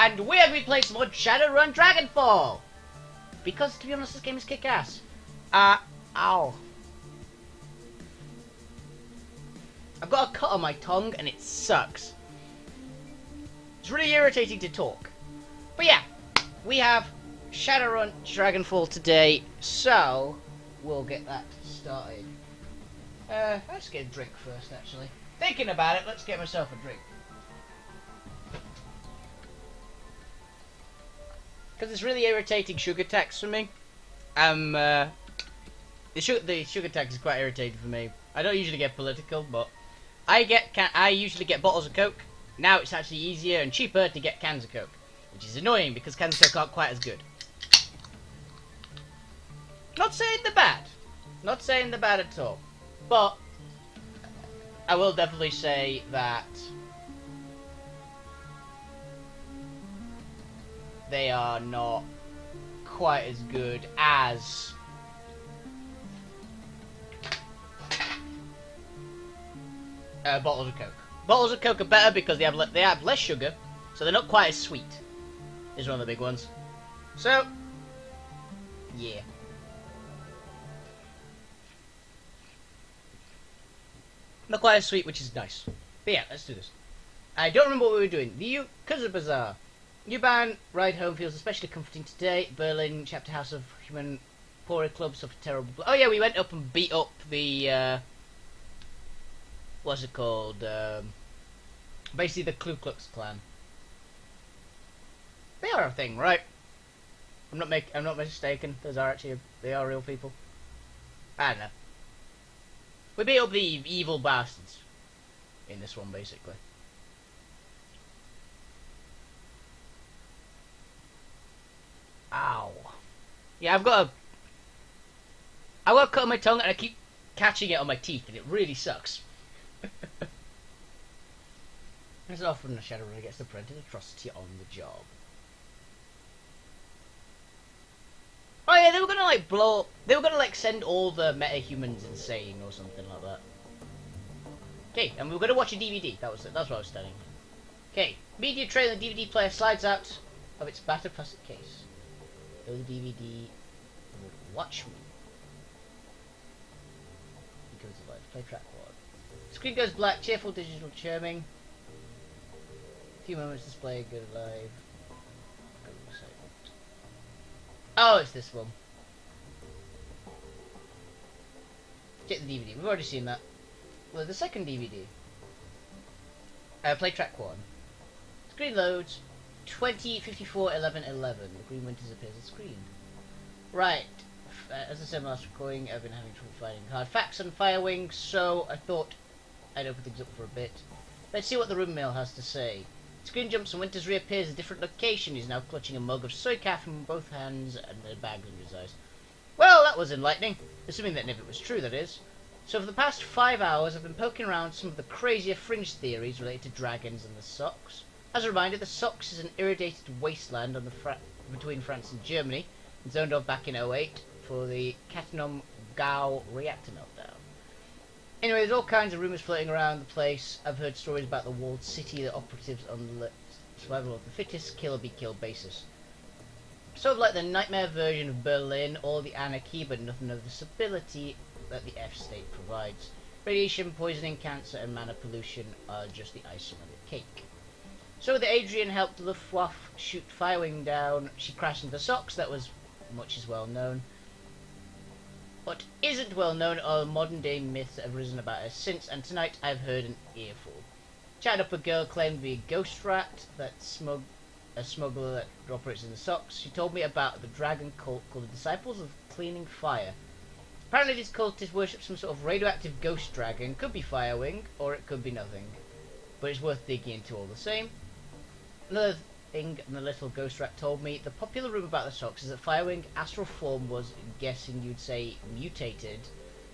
and we are going to be playing some more Shadowrun Dragonfall! Because, to be honest, this game is kick-ass. Ow. I've got a cut on my tongue, and it sucks. It's really irritating to talk. But yeah, we have Shadowrun Dragonfall today, so we'll get that started. Let's get a drink first, actually. Thinking about it, let's get myself a drink. Because it's really irritating sugar tax for me. The sugar tax is quite irritating for me. I don't usually get political, but I usually get bottles of Coke. Now it's actually easier and cheaper to get cans of Coke, which is annoying because cans of Coke aren't quite as good. Not saying they're bad. Not saying they're bad at all. But I will definitely say that they are not quite as good as bottles of Coke. Bottles of Coke are better because they have less sugar, so they're not quite as sweet. Is one of the big ones. So, yeah. Not quite as sweet, which is nice. But yeah, let's do this. I don't remember what we were doing. The Kuza Bazaar. New band ride home feels especially comforting today. Berlin chapter house of human poor club suffered terrible. Oh yeah, we went up and beat up the what's it called? Basically the Ku Klux Klan. They are a thing, right? I'm not mistaken. They are real people. I don't know. We beat up the evil bastards in this one, basically. Ow. Yeah, I've got a cut on my tongue and I keep catching it on my teeth and it really sucks. It's often a Shadowrun gets the prevented atrocity on the job. Oh yeah, they were gonna send all the meta-humans insane or something like that. Okay, and we were gonna watch a DVD, that's what I was telling you. Okay, media trailer DVD player slides out of its battered plastic case. Though the DVD would watch me. He goes to life, play track 1. Screen goes black, cheerful digital chirming. A few moments display, go live. Oh, it's this one. Get the DVD. We've already seen that. Well, the second DVD. Play track 1. Screen loads. 20541111. The green one disappears on screen. Right. As I said last recording, I've been having trouble finding hard facts on Firewing, so I thought I'd open things up for a bit. Let's see what the room mail has to say. Screen jumps and Winters reappears in a different location. He's now clutching a mug of soy calf in both hands and a bag under his eyes. Well, that was enlightening. Assuming that it was true, that is. So for the past 5 hours, I've been poking around some of the crazier fringe theories related to dragons and the socks. As a reminder, the socks is an irradiated wasteland on the between France and Germany, zoned off back in 2008 for the Cattenom Gao reactor meltdown. Anyway, there's all kinds of rumours floating around the place. I've heard stories about the walled city, the operatives on the survival of the fittest, kill or be killed basis. Sort of like the nightmare version of Berlin or the anarchy, but nothing of the stability that the F-state provides. Radiation, poisoning, cancer and mana pollution are just the icing on the cake. So the Adrian helped Luftwaffe shoot Firewing down. She crashed into the socks, that was much as well known. What isn't well known are modern day myths that have risen about her since, and tonight I've heard an earful. Chatted up a girl claimed to be a ghost rat, a smuggler that operates in the socks. She told me about the dragon cult called the Disciples of Cleaning Fire. Apparently these cultists worship some sort of radioactive ghost dragon, could be Firewing, or it could be nothing. But it's worth digging into all the same. Another thing the little ghost rat told me, the popular rumour about the socks is that Firewing astral form was, guessing you'd say, mutated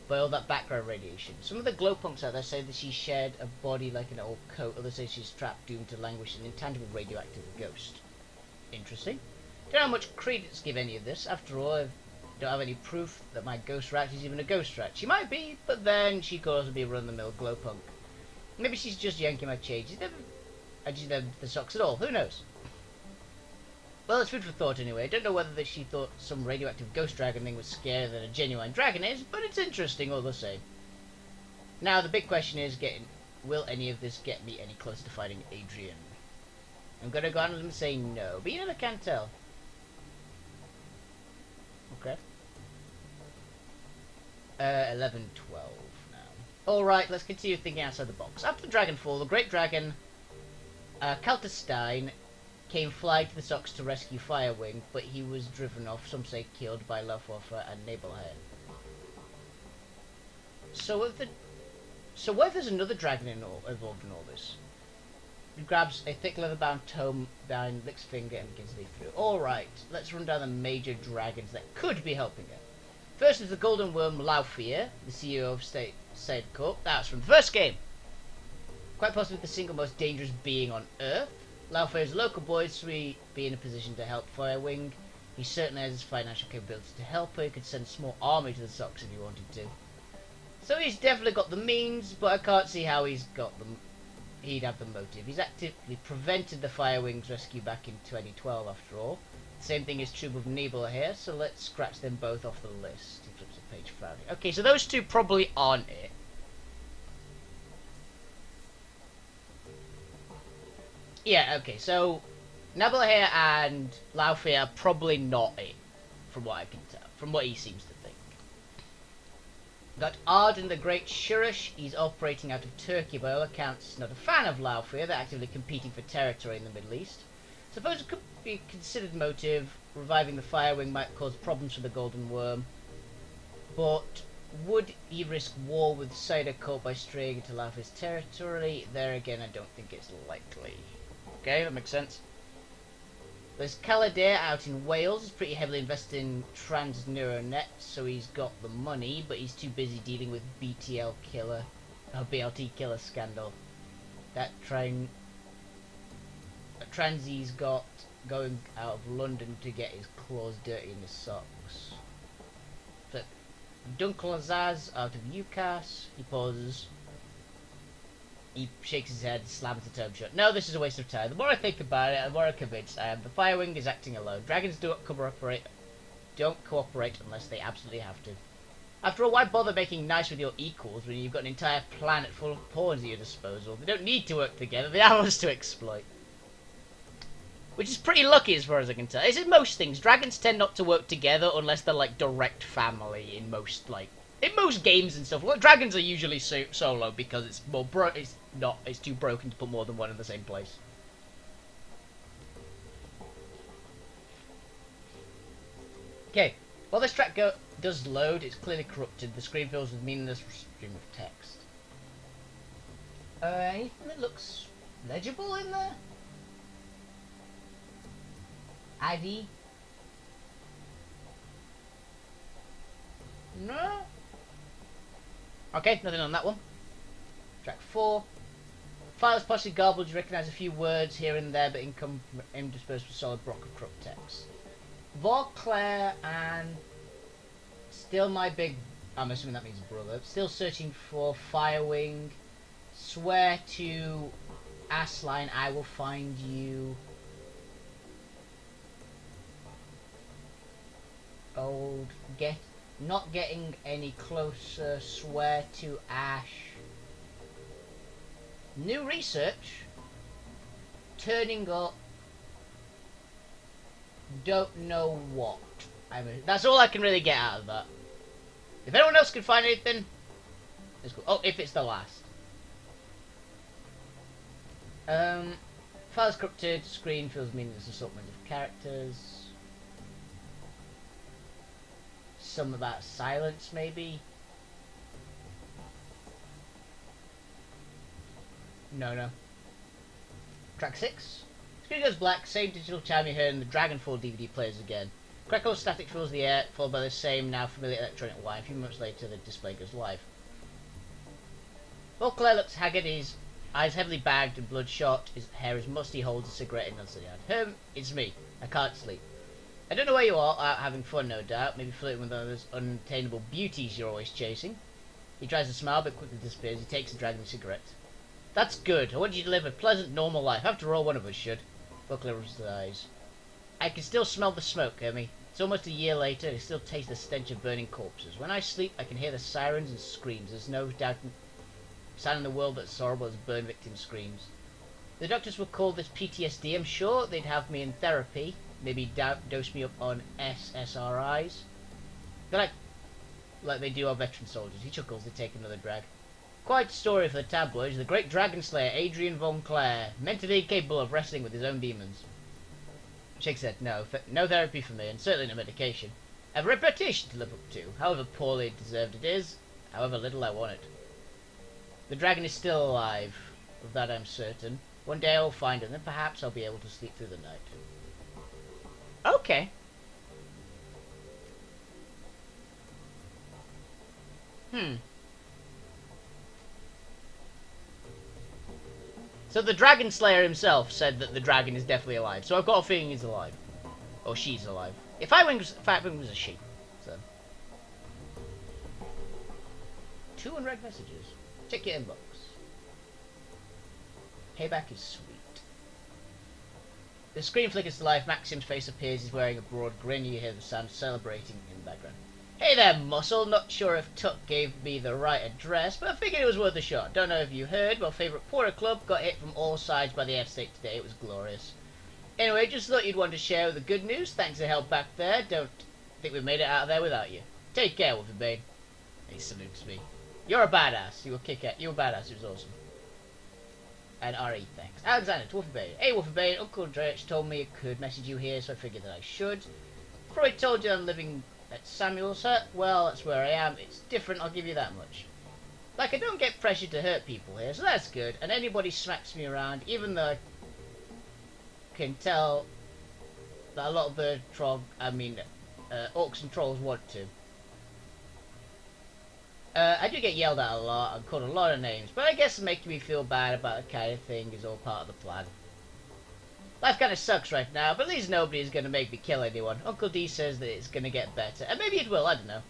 by all that background radiation. Some of the glowpunks out there say that she shared a body like an old coat, others say she's trapped, doomed to languish, an intangible radioactive ghost. Interesting. Don't know how much credence to give any of this. After all, I don't have any proof that my ghost rat is even a ghost rat. She might be, but then she could also be a run-of-the-mill glowpunk. Maybe she's just yanking my change. She's never the socks at all. Who knows? Well, it's food for thought anyway. I don't know whether she thought some radioactive ghost dragon thing was scarier than a genuine dragon is, but it's interesting all the same. Now, the big question is will any of this get me any closer to fighting Adrian? I'm gonna go on and say no, but you never can tell. Okay. 11, 12 now. Alright, let's continue thinking outside the box. After Dragonfall, the Great Dragon, Kalterstein, came flying to the Sox to rescue Firewing, but he was driven off, some say killed, by Luftwaffe and Nibelheim. So what if there's another dragon involved in all this? He grabs a thick leather-bound tome behind Lick's finger and begins to lead through. Alright, let's run down the major dragons that could be helping her. First is the Golden Worm Laufear, the CEO of State Corp. That's from the first game. Quite possibly the single most dangerous being on Earth. Laufear is a local boy, so he'd be in a position to help Firewing. He certainly has his financial capability to help her. He could send a small army to the Sox if he wanted to. So he's definitely got the means, but I can't see how he'd have the motive. He's actively prevented the Firewing's rescue back in 2012 after all. The same thing is true with Nebula here, so let's scratch them both off the list. He flips the page frowning. Okay, so those two probably aren't it. Yeah, okay, so Nibelheim and Laufear are probably not it, from what I can tell, from what he seems to think. Got Arden the Great Shurush. He's operating out of Turkey, by all accounts. He's not a fan of Laufear. They're actively competing for territory in the Middle East. Suppose it could be a considered motive. Reviving the Firewing might cause problems for the Golden Worm. But would he risk war with Cider Corp by straying into Laufear's territory? There again, I don't think it's likely. Okay, that makes sense. There's Caladir out in Wales. He's pretty heavily invested in TransNeuroNet, so he's got the money, but he's too busy dealing with BLT killer scandal. That Transy's got going out of London to get his claws dirty in the socks. Flip. Dunklazaz out of UCAS. He pauses. He shakes his head, slams the tome shut. No, this is a waste of time. The more I think about it, the more convinced I am. The Firewing is acting alone. Dragons don't cooperate unless they absolutely have to. After all, why bother making nice with your equals when you've got an entire planet full of pawns at your disposal? They don't need to work together. They have us to exploit. Which is pretty lucky as far as I can tell. It's in most things. Dragons tend not to work together unless they're like direct family in most games and stuff. Well, dragons are usually solo because it's more it's too broken to put more than one in the same place. Okay, while this track does load, it's clearly corrupted. The screen fills with meaningless stream of text. Anything that looks legible in there? ID? No? Okay, nothing on that one. Track 4. Files partially garbled, you recognise a few words here and there, but interspersed with solid block of corrupt text. Vauclair and still my big... I'm assuming that means brother. Still searching for Firewing. Swear to Assline I will find you. Old not getting any closer. Swear to Ash. New research. Turning up. Don't know what. That's all I can really get out of that. If anyone else can find anything, it's cool. Oh, if it's the last. Files corrupted. Screen fills meaningless assortment of characters. Some about silence, maybe. No. Track 6. Screen goes black, same digital chime you heard in the Dragonfall DVD plays again. Crackle of static fills the air, followed by the same now familiar electronic whine. A few moments later, the display goes live. Vauclair looks haggard, his eyes heavily bagged and bloodshot. His hair is musty, holds a cigarette in the yard. It's me. I can't sleep. I don't know where you are, out having fun no doubt, maybe flirting with one of those unattainable beauties you're always chasing. He tries to smile but quickly disappears. He takes a drag of the cigarette. That's good. I want you to live a pleasant, normal life. After all, one of us should. Buckler rubs his eyes. I can still smell the smoke, Emmy. It's almost a year later, and I still taste the stench of burning corpses. When I sleep, I can hear the sirens and screams. There's no doubt sound in the world that's as horrible as burn victim screams. The doctors will call this PTSD, I'm sure. They'd have me in therapy. Maybe dose me up on SSRIs. They're like they do our veteran soldiers. He chuckles, they take another drag. Quite a story for the tabloids. The great dragon slayer, Adrian Von Clare, mentally incapable of wrestling with his own demons. Shake said, no therapy for me, and certainly no medication. I have a reputation to live up to, however poorly deserved it is, however little I want it. The dragon is still alive, of that I'm certain. One day I'll find him, and perhaps I'll be able to sleep through the night. Okay. So the Dragon Slayer himself said that the dragon is definitely alive. So I've got a feeling he's alive. Or she's alive. If Fatwing was a she. So. 2 unread messages. Check your inbox. Payback is sweet. The screen flickers to life. Maxim's face appears. He's wearing a broad grin. You hear the sound celebrating in the background. Hey there, Muscle. Not sure if Tuck gave me the right address, but I figured it was worth a shot. Don't know if you heard, but our favourite Porter Club got hit from all sides by the F-State today. It was glorious. Anyway, just thought you'd want to share the good news. Thanks for the help back there. Don't think we made it out of there without you. Take care, Wolfie Bane. He salutes me. You're a badass. You were kick-ass. You were badass. It was awesome. And R.E. thanks. Alexander to Wolfie Bane. Hey, Wolfie Bane. Uncle Dretch told me I could message you here, so I figured that I should. Before I told you I'm living at Samuel's hut, well, that's where I am. It's different, I'll give you that much. Like, I don't get pressured to hurt people here, so that's good. And anybody smacks me around, even though I can tell that a lot of the orcs and trolls want to. I do get yelled at a lot and called a lot of names, but I guess making me feel bad about that kind of thing is all part of the plan. Life kind of sucks right now, but at least nobody is going to make me kill anyone. Uncle D says that it's going to get better, and maybe it will, I don't know.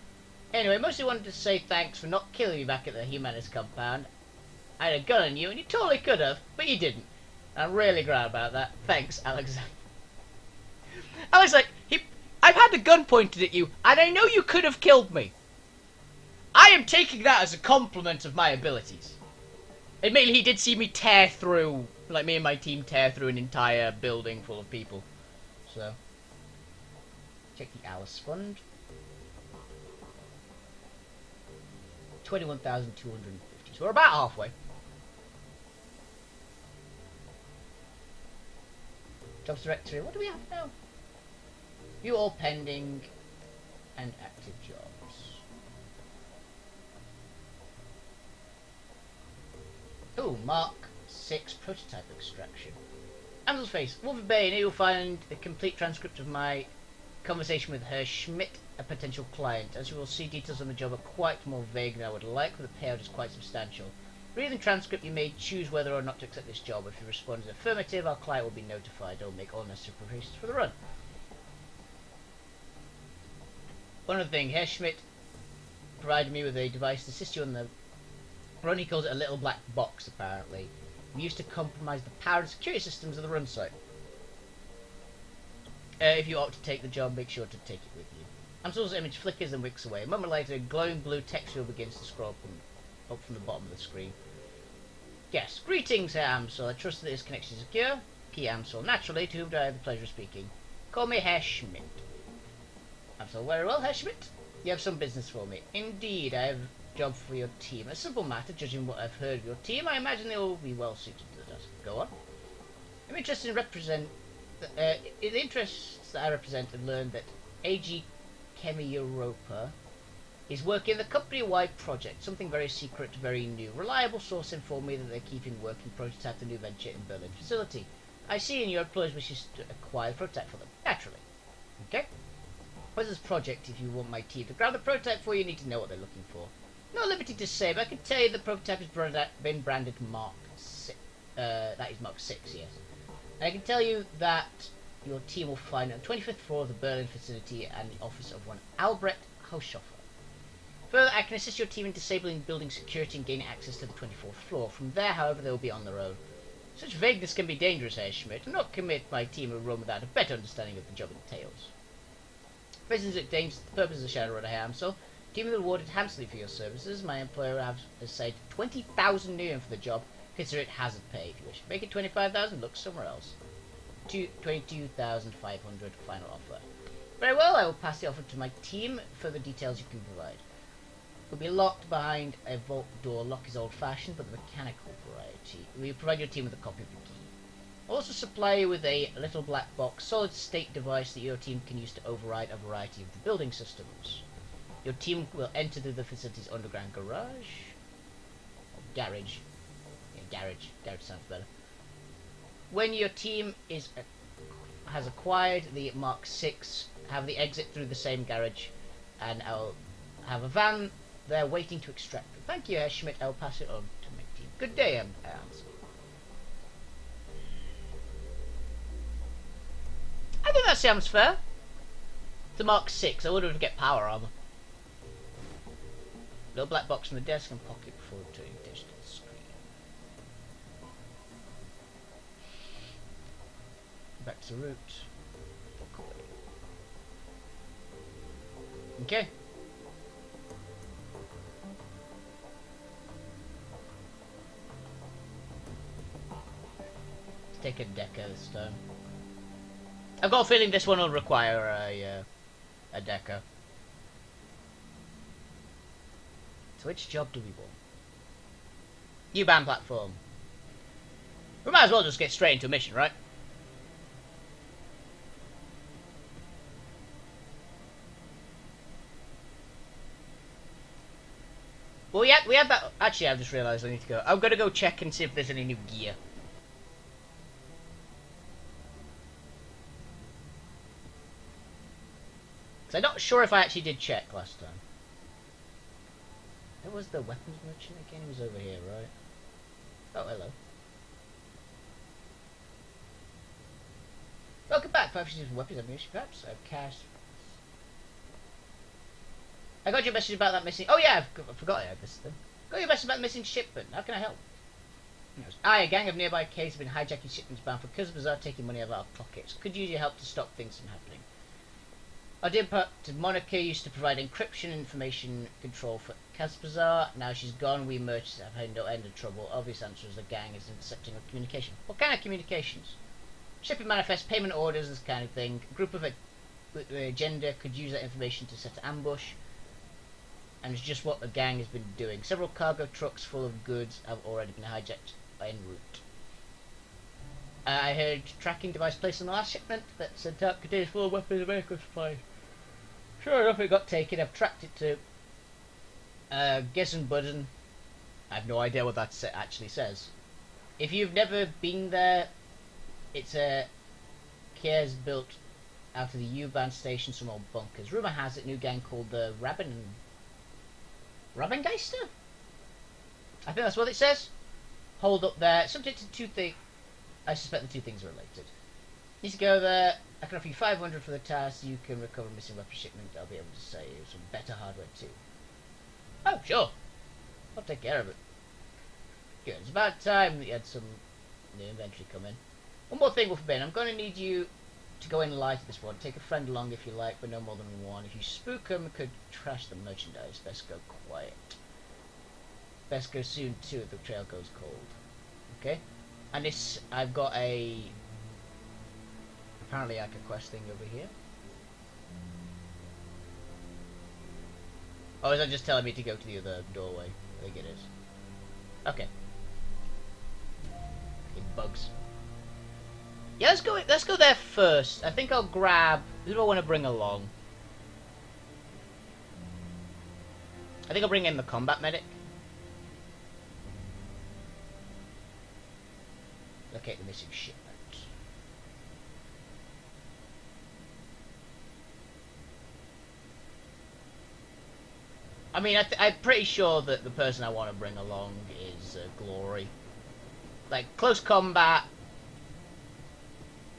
Anyway, mostly wanted to say thanks for not killing me back at the Humanist compound. I had a gun on you, and you totally could have, but you didn't. I'm really glad about that. Thanks, Alexander. Alex, I've had a gun pointed at you, and I know you could have killed me. I am taking that as a compliment of my abilities. Admittedly, he did see me tear through, like me and my team tear through an entire building full of people. So, check the Alice Fund. 21,250. So we're about halfway. Jobs directory. What do we have now? View all pending and active jobs. Oh, Mark 6 prototype extraction. Ansel's face. Wolfie Bane, here you'll find the complete transcript of my conversation with Herr Schmidt, a potential client. As you will see, details on the job are quite more vague than I would like, but the payout is quite substantial. Reading the transcript, you may choose whether or not to accept this job. If you respond as affirmative, our client will be notified. I'll make all necessary preparations for the run. One other thing, Herr Schmidt provided me with a device to assist you on the run. He calls it a little black box, apparently. Used to compromise the power and security systems of the run site. If you opt to take the job, make sure to take it with you. Amsel's image flickers and wicks away. A moment later, a glowing blue text field begins to scroll up from the bottom of the screen. Yes, greetings, Herr Amsel. I trust that this connection is secure. Key Amsel. Naturally, to whom do I have the pleasure of speaking? Call me Herr Schmidt. Amsel, very well, Herr Schmidt. You have some business for me. Indeed, I have a job for your team. A simple matter, judging what I've heard of your team. I imagine they will be well suited to the task. Go on. I'm interested in in the interests that I represent, I've learned that AG Chemi Europa is working on the company-wide project, something very secret, very new. Reliable source informed me that they're keeping working prototype the new venture in Berlin facility. I see in your employers wishes to acquire the prototype for them. Naturally. Okay? What's this project? If you want my team to grab the prototype for you, need to know what they're looking for. Not liberty to say, but I can tell you the prototype has been branded Mark 6. That is Mark 6, yes. I can tell you that your team will find on the 25th floor of the Berlin facility and the office of one Albrecht Haushofer. Further, I can assist your team in disabling building security and gaining access to the 24th floor. From there, however, they will be on their own. Such vagueness can be dangerous, Herr Schmidt. Do not commit my team of Rome without a better understanding of the job entails. For instance, it aims the purpose of the Shadowrun I am, so team will rewarded handsomely for your services. My employer has said 20,000 Neum for the job. Consider it hazard pay if you wish. Make it 25,000, look somewhere else. 22,500 final offer. Very well, I will pass the offer to my team for the details you can provide. It will be locked behind a vault door. Lock is old-fashioned, but the mechanical variety. We will provide your team with a copy of the key. I'll also supply you with a little black box, solid-state device that your team can use to override a variety of the building systems. Your team will enter through the facility's underground garage. Or garage. Yeah, garage. Garage sounds better. When your team has acquired the Mark 6, have the exit through the same garage, and I'll have a van there waiting to extract them. Thank you, Herr Schmidt. I'll pass it on to my team. Good day, Hans. I think that sounds fair. The Mark 6. I wonder if we get power armor. Little black box on the desk and pocket before turning digital screen. Back to the route. Walk away. Okay. Let's take a deco this time. I've got a feeling this one will require a deco. So which job do we want? New band platform. We might as well just get straight into a mission, right? Well, yeah, we had that. Actually, I've just realised I need to go. I'm gonna go check and see if there's any new gear. Because I'm not sure if I actually did check last time. Where was the weapons merchant again? He was over here, right? Oh, hello. Welcome back. 5 pieces of weapons ammunition, perhaps. I have cash. I got your message about that missing. Oh yeah, I forgot I had this thing. Got your message about the missing shipment. How can I help? Aye, a gang of nearby caves have been hijacking shipments bound for Kazbazar, taking money out of our pockets. Could use your help to stop things from happening. Our dear Monica used to provide encryption information control for Kazbazar. Now she's gone. We merchants have had no end of trouble. Obvious answer is the gang is intercepting our communication. What kind of communications? Shipping manifest, payment orders, this kind of thing. A group of with the agenda could use that information to set an ambush. And it's just what the gang has been doing. Several cargo trucks full of goods have already been hijacked en route. I heard tracking device placed on the last shipment that sent out containers full of weapons and medical supplies. Sure enough, it got taken. I've tracked it to Gesenbudden. I have no idea what that actually says. If you've never been there, it's a Kiers built out of the U-Bahn station, some old bunkers. Rumour has it, new gang called the Rabengeister? I think that's what it says. Hold up there. Subject to two things. I suspect the two things are related. Need to go there. I can offer you 500 for the task. You can recover missing weapon shipment. I'll be able to sell you some better hardware too. Oh, sure. I'll take care of it. Good. It's about time that you had some new inventory come in. One more thing, Wolfie. I'm going to need you to go in and lie to this one. Take a friend along if you like, but no more than one. If you spook them, could trash the merchandise. Best go quiet. Best go soon too if the trail goes cold. Okay? And this, I've got a apparently like a quest thing over here. Or is that just telling me to go to the other doorway? I think it is. Okay. It bugs. Yeah, let's go there first. I think I'll grab who do I want to bring along? I think I'll bring in the combat medic. Locate the missing shipment. I mean, I'm pretty sure that the person I want to bring along is Glory. Like, close combat,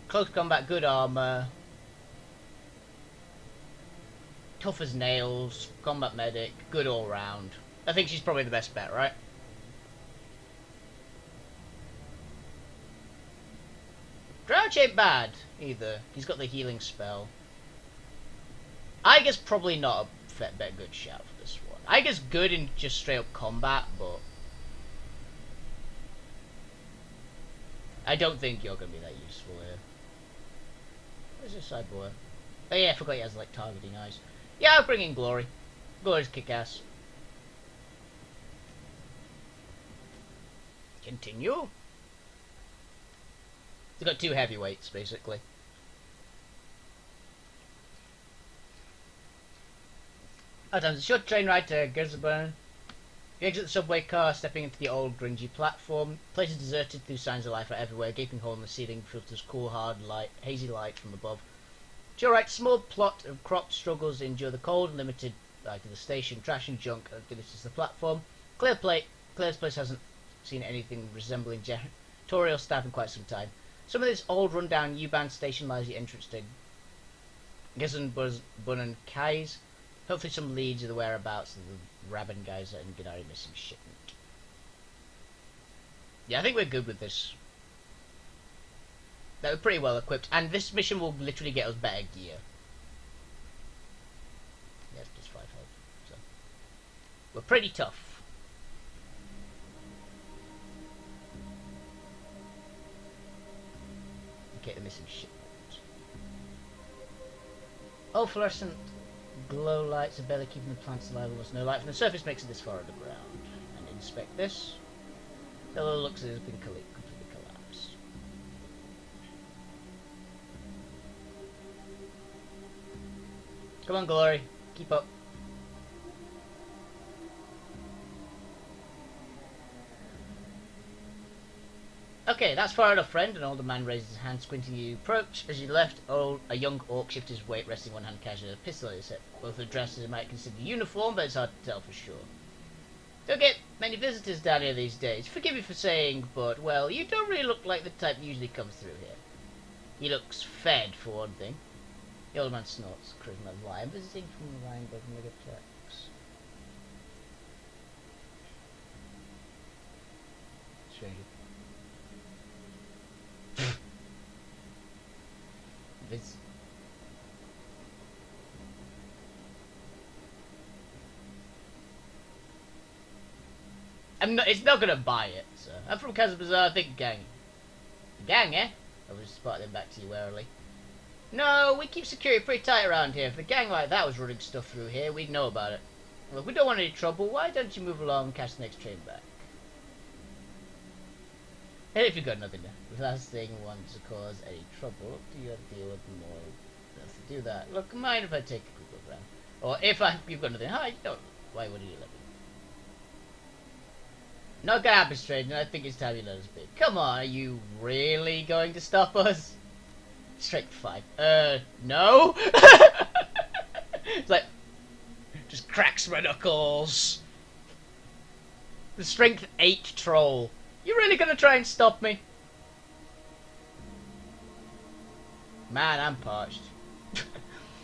good armor, tough as nails, combat medic, good all round. I think she's probably the best bet, right? Crouch ain't bad, either. He's got the healing spell. Eiger's probably not a good shout for this one. Eiger's good in just straight up combat, but I don't think you're going to be that useful here. Where's this side boy? Oh yeah, I forgot he has like targeting eyes. Yeah, I'll bring in Glory. Glory's kick-ass. Continue. They've got 2 heavyweights, basically. Our time's a short train ride to Gisborne. You exit the subway car, stepping into the old, grungy platform. The place is deserted, through signs of life are everywhere. A gaping hole in the ceiling filters cool, hard light, hazy light from above. To your right, small plot of cropped struggles endure the cold, limited to the station. Trash and junk finishes the platform. Clear's place hasn't seen anything resembling janitorial staff in quite some time. Some of this old, rundown U-Bahn station lies the entrance to Gisborne and Kai's. Hopefully some leads of the whereabouts of the Rabin guys that are Gennari missing shipment. Yeah, I think we're good with this. That we're pretty well equipped, and this mission will literally get us better gear. Yeah, it's just 5 health, so we're pretty tough. Okay, the missing shipment. Oh, fluorescent glow lights are barely keeping the plants alive. Almost no light from the surface makes it this far underground. And inspect this. It looks as if it's been completely collapsed. Come on, Glory. Keep up. Okay, that's far enough, friend. An older man raises his hand, squinting at you. Approach. As you left, a young orc shifted his weight, resting one hand casually, a pistol in his hip. Both are dressed as you might consider uniform, but it's hard to tell for sure. Don't get many visitors down here these days. Forgive me for saying, but, well, you don't really look like the type that usually comes through here. He looks fed, for one thing. The older man snorts, charisma of lie. I'm visiting from the Rhineberg Megaplex. Stranger. It's not gonna buy it, so. I'm from Kazan Bazaar, think gang. Gang, eh? I will just spot them back to you warily. No, we keep security pretty tight around here. If a gang like that was running stuff through here, we'd know about it. Well, if we don't want any trouble, why don't you move along and catch the next train back? And if you've got nothing to, the last thing wants to cause any trouble, do you have to deal with more to do that? Look, mind if I take a quick look around? Or if you've got nothing to hide, don't. Why would you let me? Not gonna happen, stranger. I think it's time you let us be. Come on, are you really going to stop us? Strength 5. No? It's like, just cracks my knuckles. The strength 8 troll. You really gonna try and stop me? Man, I'm parched.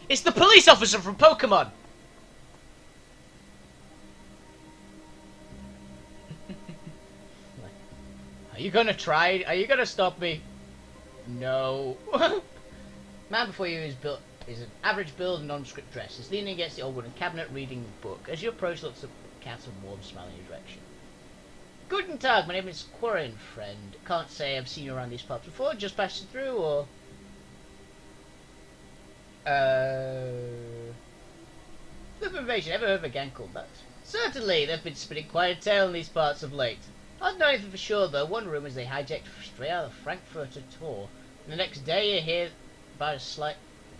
It's the police officer from Pokemon! Are you gonna try? Are you gonna stop me? No. Man before you is an average build and nondescript dress. He's leaning against the old wooden cabinet reading a book. As you approach, looks up, casts a warm smile in your direction. Guten Tag, my name is Quarren, friend. Can't say I've seen you around these parts before, just passing through, or... Flip invasion, ever heard of a gang called that? Certainly, they've been spinning quite a tale in these parts of late. I don't know anything for sure, though. One rumour is they hijacked straight out of the Frankfurter tour. And the next day you hear about a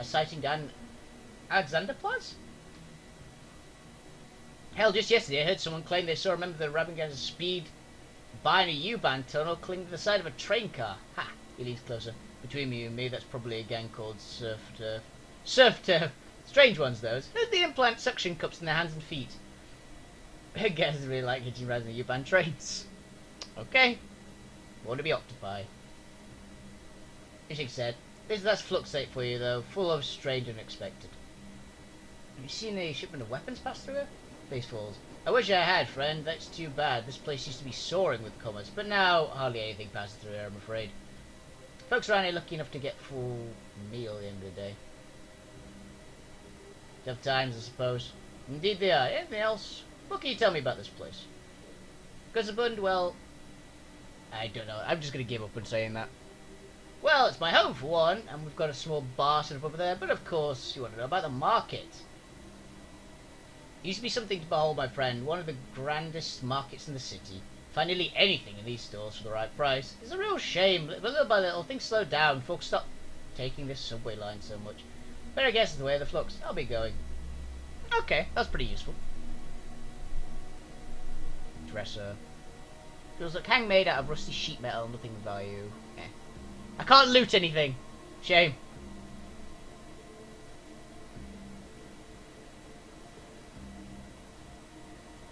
sighting down Alexanderplatz? Hell, just yesterday I heard someone claim they saw a member of the Rabingan's speed by in a U-Bahn tunnel clinging to the side of a train car. Ha! He leans closer. Between you and me, that's probably a gang called Surf Turf. Surf Turf! Strange ones, those. Who's the implant suction cups in their hands and feet? I guess they really like hitching rides in the U-Bahn trains. Okay. Want to be octopi. Ishik said, that's Fluxate for you, though. Full of strange and unexpected. Have you seen a shipment of weapons pass through it? Face falls. I wish I had, friend. That's too bad. This place used to be soaring with commerce, but now hardly anything passes through here, I'm afraid. Folks around here lucky enough to get full meal at the end of the day. Tough times, I suppose. Indeed they are. Anything else? What can you tell me about this place? Guzabund, well, I don't know. I'm just going to give up on saying that. Well, it's my home for one, and we've got a small bar set up over there, but of course, you want to know about the market. It used to be something to behold, my friend. One of the grandest markets in the city. Find nearly anything in these stores for the right price. It's a real shame, but little by little, things slow down. Folks stop taking this subway line so much. But I guess it's the way of the flux. I'll be going. Okay, that's pretty useful. Dresser. Feels like handmade out of rusty sheet metal, nothing of value. Eh. I can't loot anything. Shame.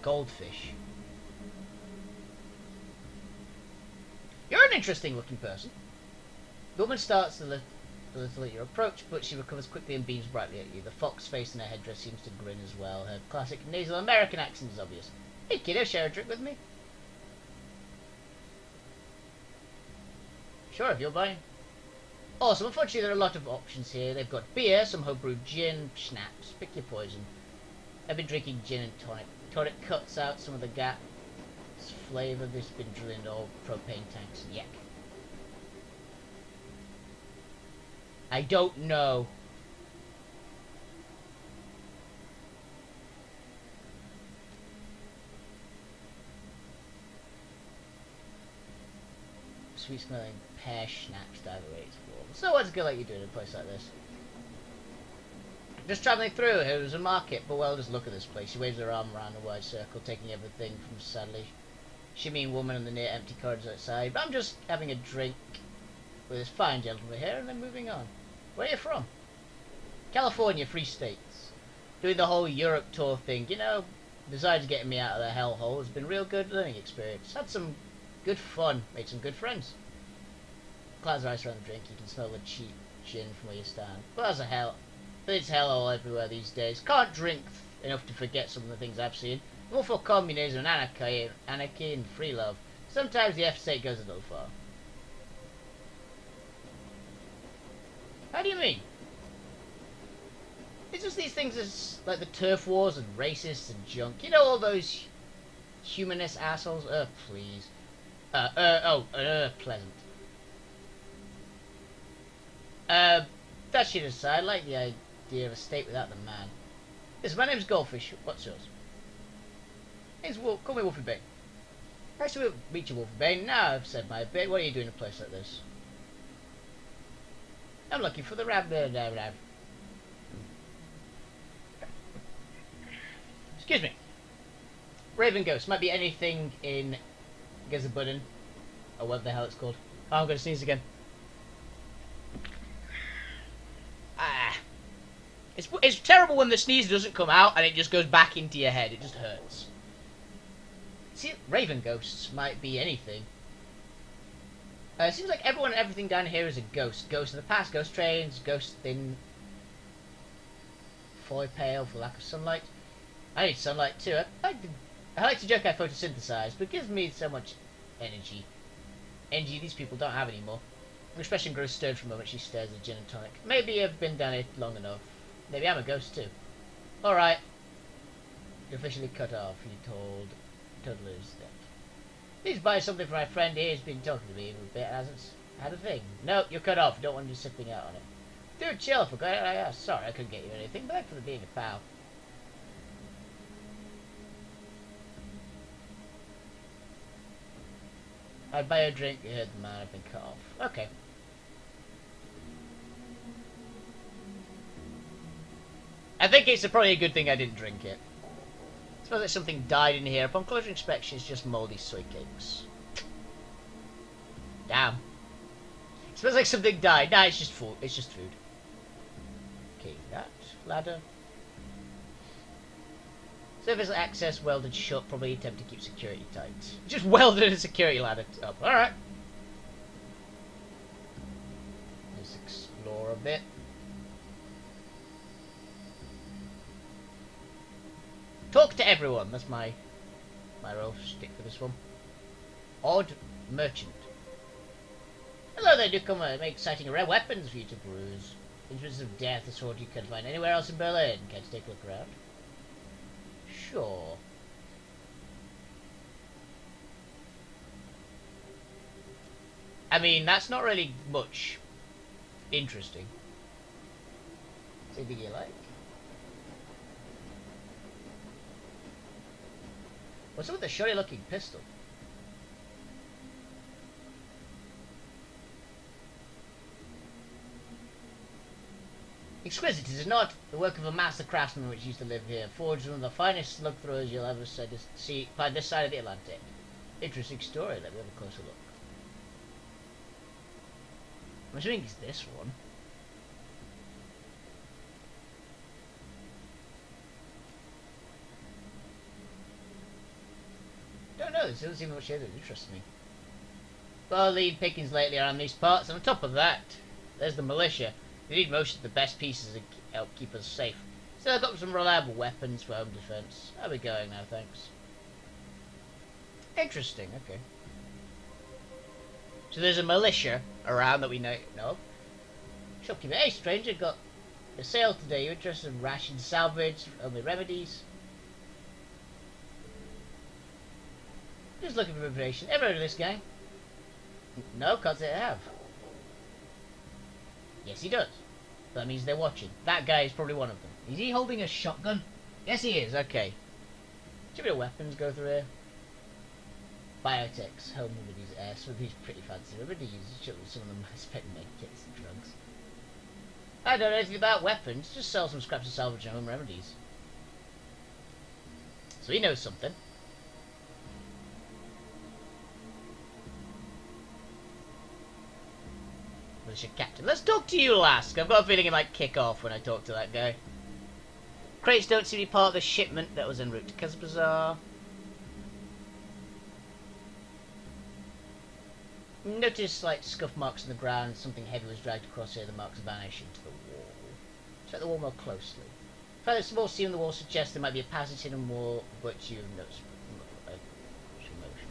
Goldfish. You're an interesting looking person. The woman starts a little at your approach, but she recovers quickly and beams brightly at you. The fox face in her headdress seems to grin as well. Her classic nasal American accent is obvious. Hey kiddo, share a drink with me? Sure, if you're buying. Awesome, unfortunately there are a lot of options here. They've got beer, some homebrewed gin, schnapps, pick your poison. I've been drinking gin and tonic. Tonic cuts out some of the gas flavour. This has been drilling all propane tanks. Yuck. I don't know. Sweet smelling pear schnapps diver rates warm. So what's a girl like you doing in a place like this? Just travelling through. It was a market, but well, just look at this place. She waves her arm around a wide circle, taking everything from sadly shimmying woman in the near empty corridors outside. But I'm just having a drink with this fine gentleman here, and then moving on. Where are you from? California, Free States. Doing the whole Europe tour thing, you know, besides getting me out of the hellhole, it's been a real good learning experience. Had some good fun, made some good friends. Clouds of ice around the drink, you can smell the cheap gin from where you stand. But as a hell, it's hellhole everywhere these days. Can't drink enough to forget some of the things I've seen. I'm all for communism and anarchy and free love. Sometimes the F-state goes a little far. How do you mean? It's just these things as like the turf wars and racists and junk. You know, all those humanist assholes? Please. Pleasant. That shit aside, I like the idea of a state without the man. Listen, my name's Goldfish. What's yours? Call me Wolfie Bane. Nice to meet you, Wolfie Bane. Now I've said my bit. What are you doing in a place like this? I'm looking for the rabbit. Excuse me. Raven Ghost. Might be anything in Gazabudden. Or what the hell it's called. Oh, I'm going to sneeze again. It's terrible when the sneeze doesn't come out and it just goes back into your head. It just hurts. See, Raven Ghosts might be anything. It seems like everyone and everything down here is a ghost. Ghost of the past, ghost trains, ghost in foil pale for lack of sunlight. I need sunlight too. I like to joke I photosynthesize, but it gives me so much energy. Energy these people don't have anymore. The expression grows stern for a moment. She stares at gin and tonic. Maybe I've been down it long enough. Maybe I'm a ghost too. Alright. You're officially cut off, you told toddlers that. Please buy something for my friend here. He's been talking to me for a bit, hasn't had a thing. No, you're cut off. Don't want you sipping out on it. Dude, chill, for God. Sorry, I couldn't get you anything, but thanks for being a pal. I'd buy a drink. You heard the man. I've been cut off. Okay. I think it's probably a good thing I didn't drink it. It smells like something died in here. Upon closer inspection, it's just mouldy soy cakes. Damn. It smells like something died. Nah, it's just food. It's just food. Okay, that ladder. Surface access welded shut. Probably attempt to keep security tight. Just welded a security ladder up. All right. Let's explore a bit. Talk to everyone. That's my role stick for this one. Odd merchant. Hello there, newcomer. I'm exciting rare weapons for you to peruse. Instruments of death, a sword you can find anywhere else in Berlin. Care to take a look around? Sure. I mean, that's not really much interesting. Is there anything you like? What's up with the shoddy looking pistol? Exquisite, is it not? The work of a master craftsman which used to live here, forged one of the finest slug throwers you'll ever see find this side of the Atlantic. Interesting story, let me have a closer look. I'm assuming it's this one. Don't know, this doesn't seem much here that interests me. Well, lead pickings lately around these parts, and on top of that, there's the militia. We need most of the best pieces to help keep us safe. So I've got some reliable weapons for home defense. I'll be going now, thanks. Interesting, okay. So there's a militia around that we know of. Shopkeeper, hey stranger, got a sale today. You interested in ration salvage, only remedies? Just looking for information. Ever heard of this guy? No, can't say I have. Yes, he does. That means they're watching. That guy is probably one of them. Is he holding a shotgun? Yes, he is. Okay. Should be weapons go through here. Biotechs, home remedies, some of these pretty fancy remedies. Some of them spec medkits and drugs. I don't know anything about weapons. Just sell some scraps of salvage and home remedies. So he knows something. Militia captain. Let's talk to you, Lask. I've got a feeling it might kick off when I talk to that guy. Crates don't seem to be part of the shipment that was en route to Kazbazar. Notice slight scuff marks in the ground. Something heavy was dragged across here. The marks vanish into the wall. Check the wall more closely. Further small seam in the wall suggests there might be a passage in the wall, but you've noticed motion.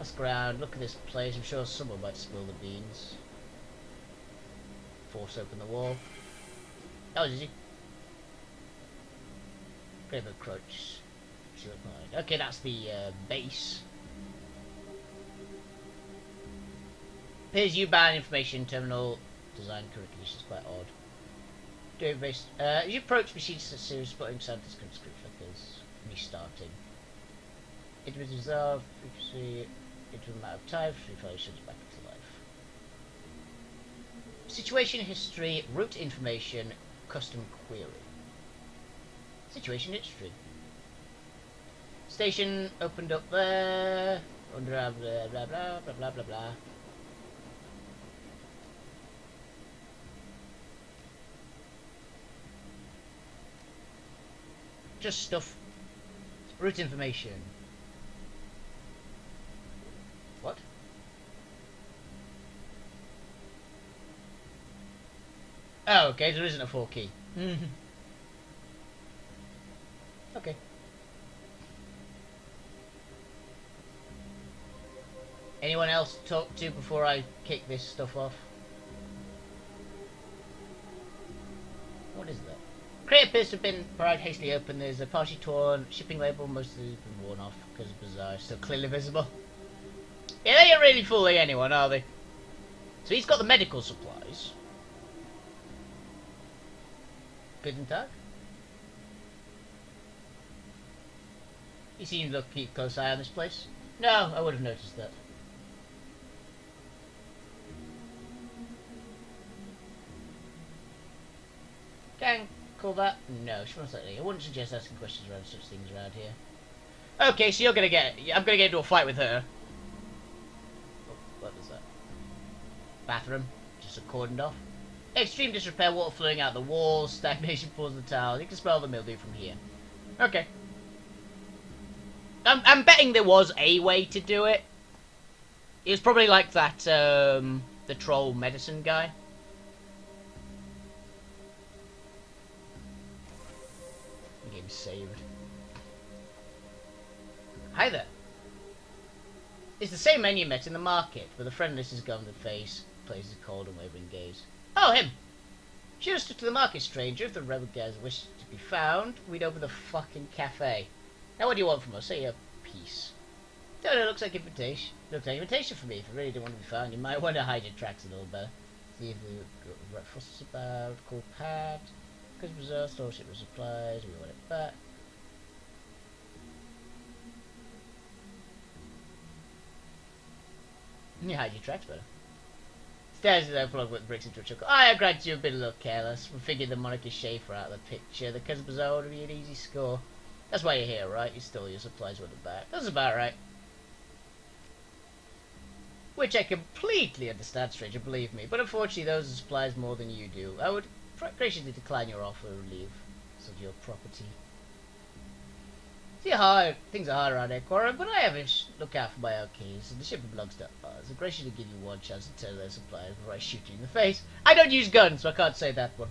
Ask around. Look at this place. I'm sure someone might spill the beans. Force open the wall. Oh, did you? Grave of Crutch. Okay, that's the base. Appears you ban information terminal design current conditions quite odd. Database. You approach machines to series spotting sound discount script flickers. Restarting. It was resolved frequency into a matter of time. Free shows back into life. Situation history, route information, custom query. Situation history. Station opened up there. Under blah blah blah blah blah blah blah. Just stuff. Route information. What? Oh, okay, there isn't a 4 key. Okay. Anyone else to talk to before I kick this stuff off? What is that? Crate appears to have been pried hastily open. There's a partially torn shipping label. Most of it has been worn off because of Bazaar. Still clearly visible. Yeah, they ain't really fooling anyone, are they? So he's got the medical supplies. Guten Tag. You seem to keep a close eye on this place. No, I would have noticed that. Gang. Call that? No, most likely. I wouldn't suggest asking questions around such things around here. Okay, so I'm gonna get into a fight with her. Oh, what was that? Bathroom, just cordoned off. Extreme disrepair, water flowing out the walls, stagnation pulls the towel. You can smell the mildew from here. Okay. I'm betting there was a way to do it. It was probably like that, the troll medicine guy. Game saved. Hi there. It's the same man you met in the market, but the friendless is gone to face. places cold and wavering gaze. Oh, him! Should have stuck to the market, stranger. If the rebel guys wish to be found, we'd open the fucking cafe. Now what do you want from us? Say a piece. Don't know, looks like invitation. Looks like invitation for me. If you really don't want to be found, you might want to hide your tracks a little better. See if the right fuss about, cool pad, because reserve, store ship with supplies, we want it back. You hide your tracks better. Stairs is overflowing with bricks into a chuckle. I grant you've been a little careless. We figured the monarchy Schaefer out of the picture. The Bazaar would be an easy score. That's why you're here, right? You stole your supplies with the back. That's about right. Which I completely understand, stranger, believe me. But unfortunately, those are supplies more than you do. I would graciously decline your offer of leave of your property. See, things are hard around here, Cora, but I have a look out for my own keys, and the ship belongs to us. I'm gracious to give you one chance to turn their supplies before I shoot you in the face. I don't use guns, so I can't say that one.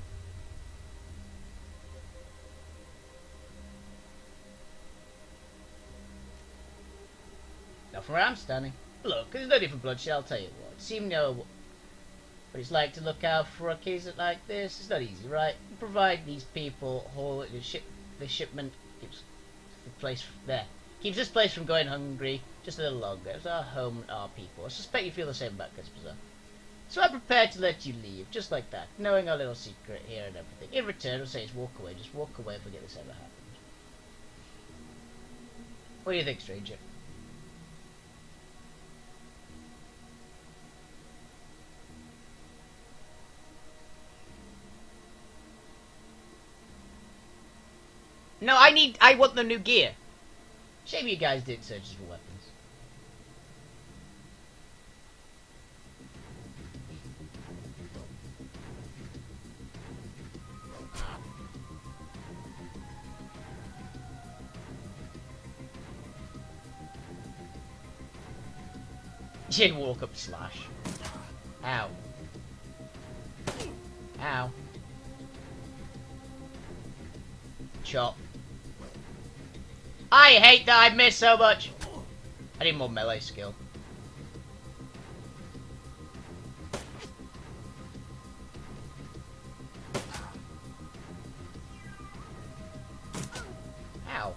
Not from where I'm standing. Look, there's no need for bloodshed, I'll tell you what. See, know what it's like to look out for a case like this. It's not easy, right? You provide these people haul the shipment keeps the place there. Keeps this place from going hungry just a little longer. It's our home and our people. I suspect you feel the same about Bazaar. So I'm prepared to let you leave, just like that, knowing our little secret here and everything. In return, I'll say it's walk away. Just walk away and forget this ever happened. What do you think, stranger? No, I want the new gear. Shame you guys didn't search for weapons. You didn't walk up slash. Ow. Ow. Chop. I hate that I missed so much. I need more melee skill. Ow.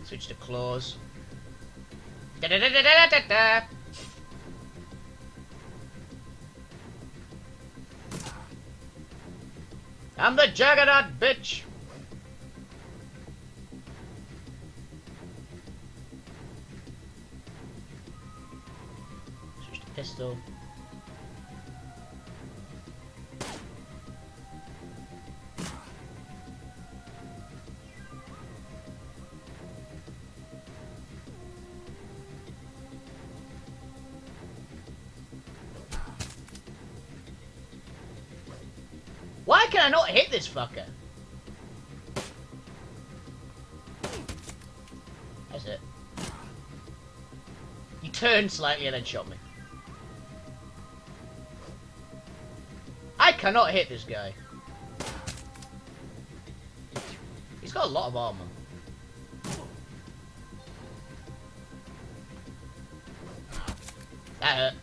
Switch to claws. Da da da da da da da. I'm the Juggernaut, bitch! Switch to pistol. Why can I not hit this fucker? That's it. He turned slightly and then shot me. I cannot hit this guy. He's got a lot of armor. That hurt.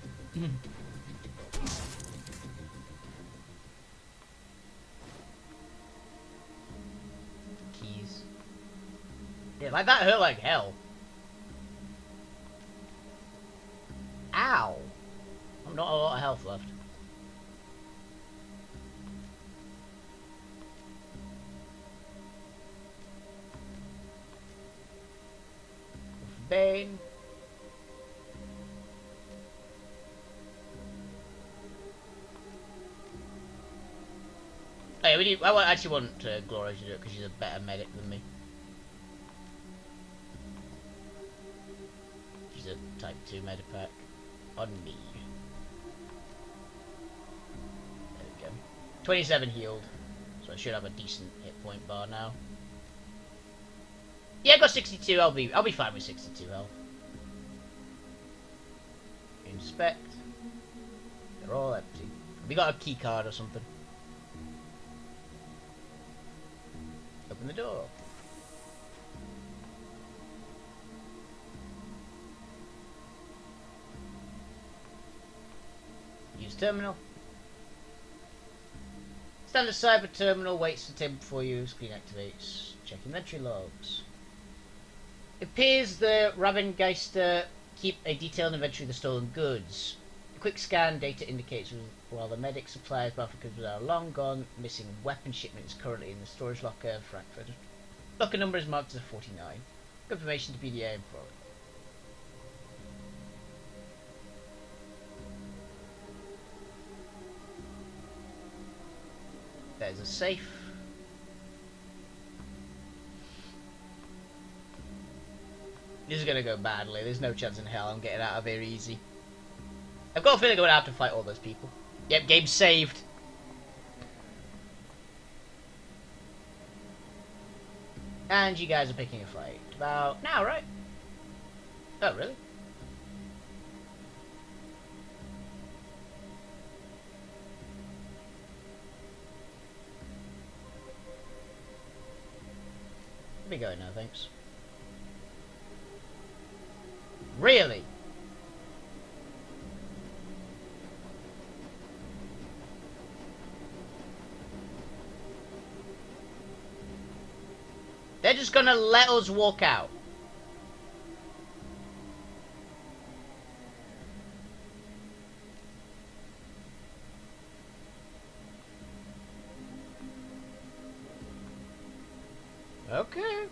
Yeah, like that hurt like hell. Ow! I've not a lot of health left. Bane. Hey, I actually want Gloria to do it because she's a better medic than me. Type 2 medipack on me. There we go. 27 healed, so I should have a decent hit point bar now. Yeah, I got 62. I'll be fine with 62 health. Inspect. They're all empty. Have we got a key card or something? open the door. Use terminal. Standard cyber terminal waits the table before you. Screen activates. Check inventory logs. It appears the Rabengeister keep a detailed inventory of the stolen goods. A quick scan data indicates while the medic supplies Battlefield goods are long gone, missing weapon shipment is currently in the storage locker, Frankfurt. Locker number is marked as 49. Confirmation to BDA and forward. There's a safe. This is gonna go badly. There's no chance in hell I'm getting out of here easy. I've got a feeling I'm gonna have to fight all those people. Yep, game saved. And you guys are picking a fight. About now, right? Oh, really? Let me go now, thanks. Really? They're just gonna let us walk out. Okay.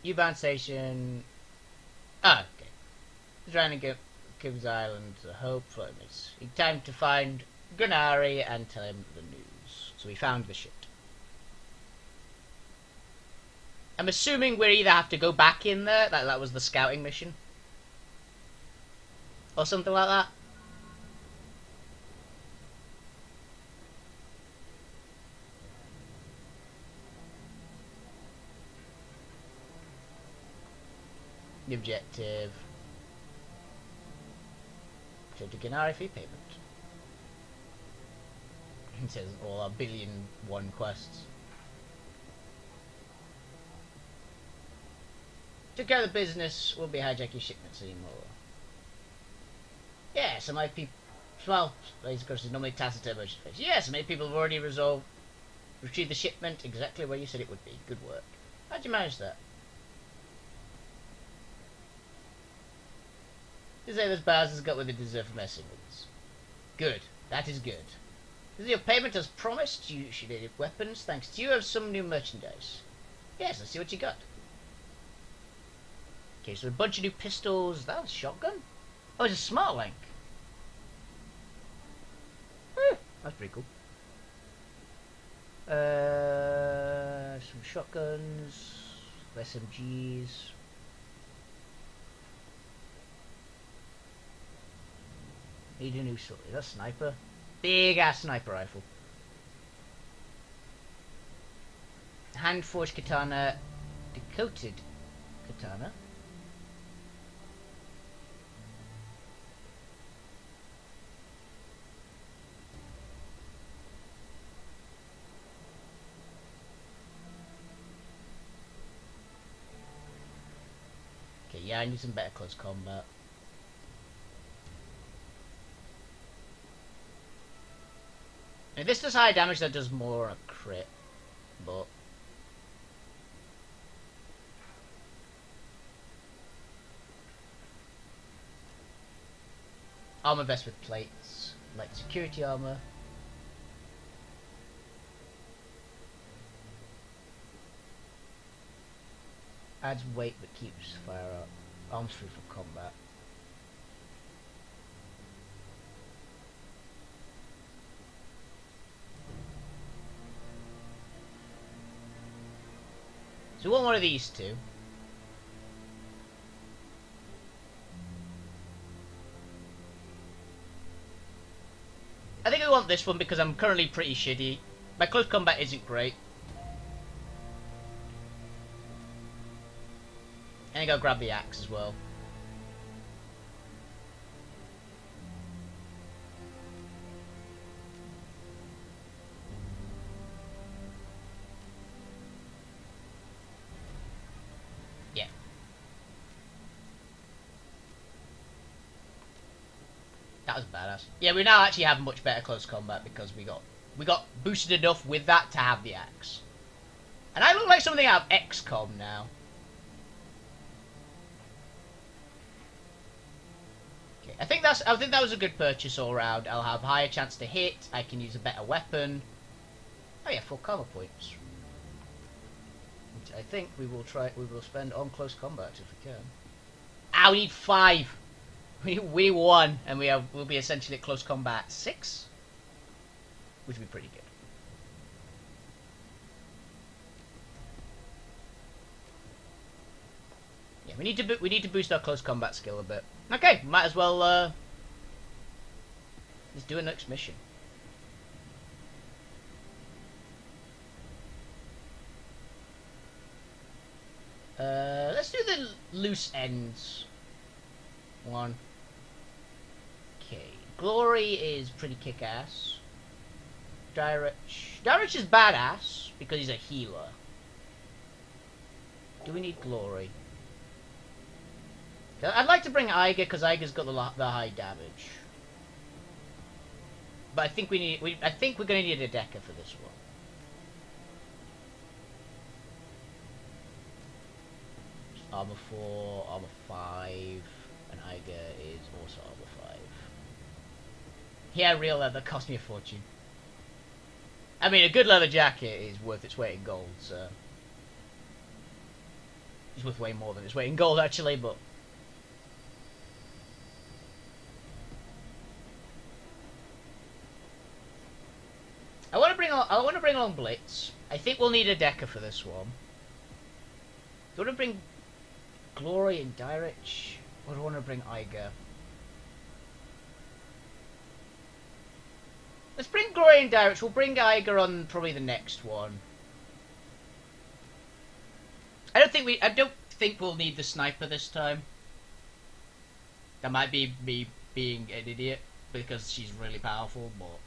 U-bound station. Ah, okay. Trying to get Gibbs Island to hope for it's time to find Granari and tell him the news. So we found the shit. I'm assuming we either have to go back in there, that was the scouting mission, or something like that. The objective. To Granari fee payment. It says all our 1,000,000,001 quests. Took care of the business, won't be hijacking shipments anymore. Yeah, so many people. Well, of course, is normally tacit emotion face. Yeah, so many people have already retrieved the shipment exactly where you said it would be. Good work. How'd you manage that? You say those bastards got what they deserve for messing with us. Good. That is good. Is your payment as promised? You should need weapons. Thanks to you, have some new merchandise. Yes, let's see what you got. Okay, so a bunch of new pistols. That was a shotgun? Oh, it's a smart link. That's pretty cool. Some shotguns, SMGs. Need a new sword. Is that a sniper? Big ass sniper rifle. Hand forged katana. Decoated katana. Okay, yeah, I need some better close combat. If this does high damage, that does more on a crit, but armor vest with plates, like security armor. Adds weight but keeps arms free for combat. So we want one of these two. this one because I'm currently pretty shitty. My close combat isn't great. And I gotta grab the axe as well. Yeah. That was badass. Yeah, we now actually have much better close combat because we got boosted enough with that to have the axe. And I look like something out of XCOM now. Okay, I think that was a good purchase all around. I'll have higher chance to hit. I can use a better weapon. Oh yeah, 4 karma points. Which I think we will spend on close combat if we can. Ah, we need 5. We won, and we'll be essentially at close combat 6, which would be pretty good. Yeah, we need to boost our close combat skill a bit. Okay, might as well let's do a next mission. Let's do the loose ends one. Okay, Glory is pretty kick-ass. Dirich is badass because he's a healer. Do we need Glory? I'd like to bring Eiger because Eiger's got the high damage. But I think I think we're gonna need a Decker for this one. Armor 4, armor 5, and Eiger is also armor 5. Yeah, real leather cost me a fortune. I mean, a good leather jacket is worth its weight in gold, so... It's worth way more than its weight in gold, actually, but... I want to bring along Blitz. I think we'll need a Decker for this one. Do I want to bring Glory and Dirich? Or do I want to bring Eiger? Let's bring Glory and Dirich. We'll bring Eiger on probably the next one. I don't think we'll need the sniper this time. That might be me being an idiot because she's really powerful, but...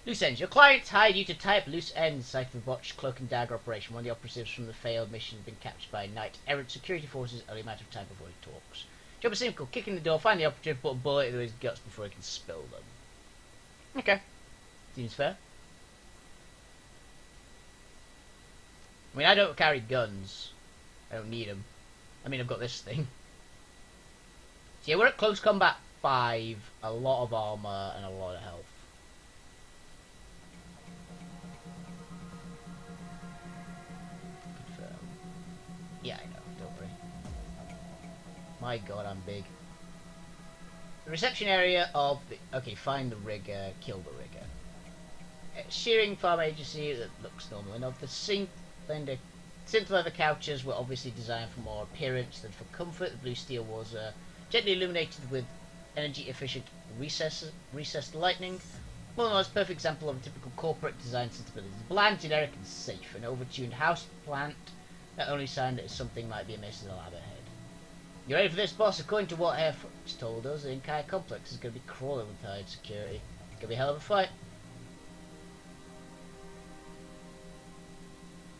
Loose ends. Your clients hired you to tie up loose ends site of the botched cloak and dagger operation. One of the operatives from the failed mission has been captured by knight-errant security forces. Only a matter of time before he talks. Job is simple. Kick in the door, find the operative, put a bullet into his guts before he can spill them. Okay. Seems fair. I mean, I don't carry guns. I don't need them. I mean, I've got this thing. So yeah, we're at close combat 5. A lot of armor and a lot of health. Yeah, I know, don't worry. My god, I'm big. The reception area of the... Okay, find the rigger, kill the rigger. Shearing farm agency that looks normal enough. The synth leather couches were obviously designed for more appearance than for comfort. The blue steel was gently illuminated with energy-efficient recessed lighting. Well, no, it's a perfect example of a typical corporate design sensibilities. Bland, generic, and safe. An overtuned house plant. That only sign that something might be amiss in the lab ahead. You ready for this, boss? According to what Air Force told us, the entire complex is going to be crawling with tired security. It's going to be a hell of a fight.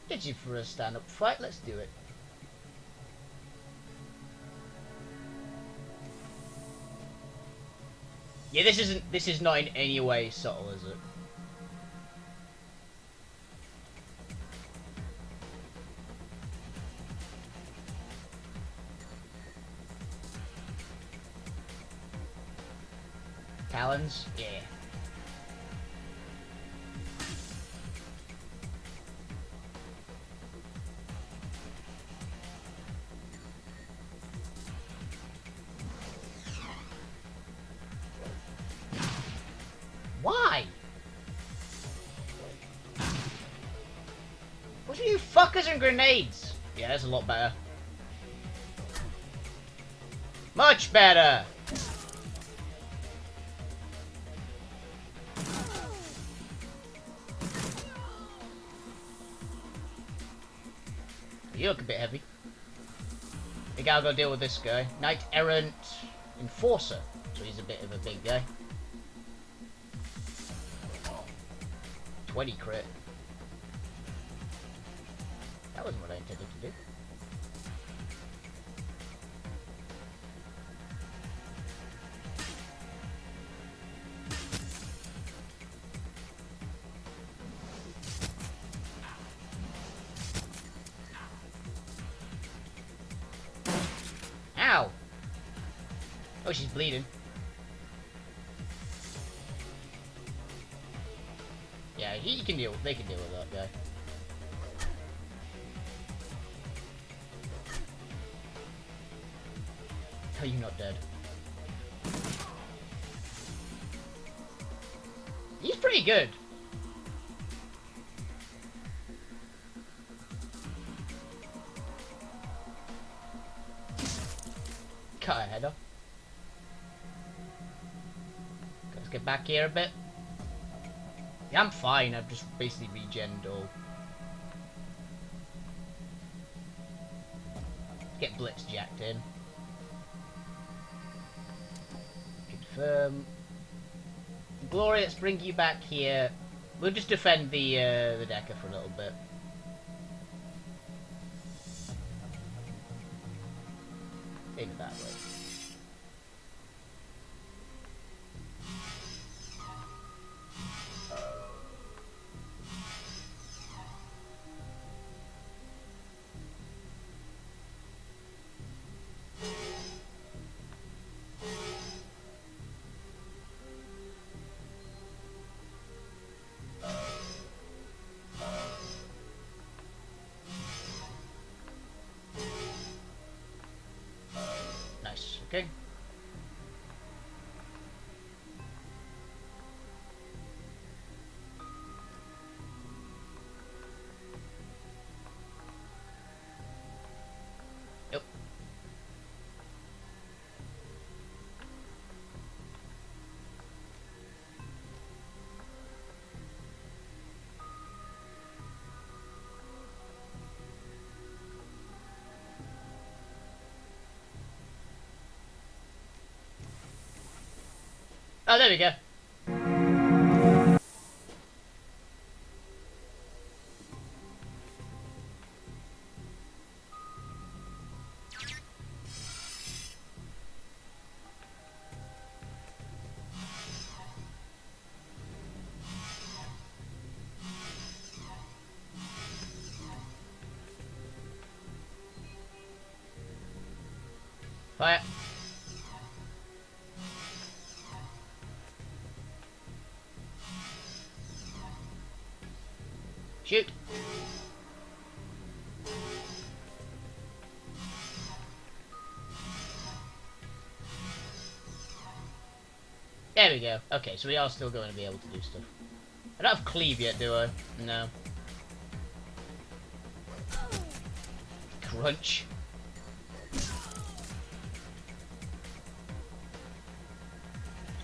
Itchy for a stand-up fight. Let's do it. Yeah, this is not in any way subtle, is it? Talons? Yeah. Why? What are you fuckers and grenades? Yeah, that's a lot better. Much better! You look a bit heavy. I think I'll go deal with this guy. Knight Errant Enforcer. So he's a bit of a big guy. 20 crit. That wasn't what I intended to do. Ow! Oh, she's bleeding. Yeah, he can deal. They can deal with that guy. Are you not dead? He's pretty good. Cut her head off. Let's get back here a bit. Yeah, I'm fine. I've just basically regened all. Get Blitz jacked in. Confirm. Glory, let's bring you back here. We'll just defend the Decker for a little bit. Maybe that way. Okay. Yep. Oh, there we go. Fire. Shoot. There we go. Okay, so we are still going to be able to do stuff. I don't have cleave yet, do I? No. Crunch. Let's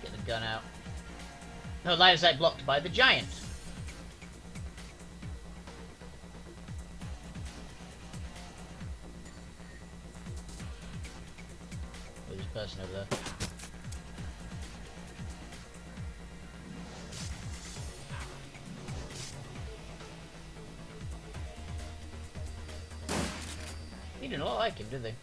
get the gun out. No, line of sight blocked by the giant. There's a person over there. He didn't look like him, did they?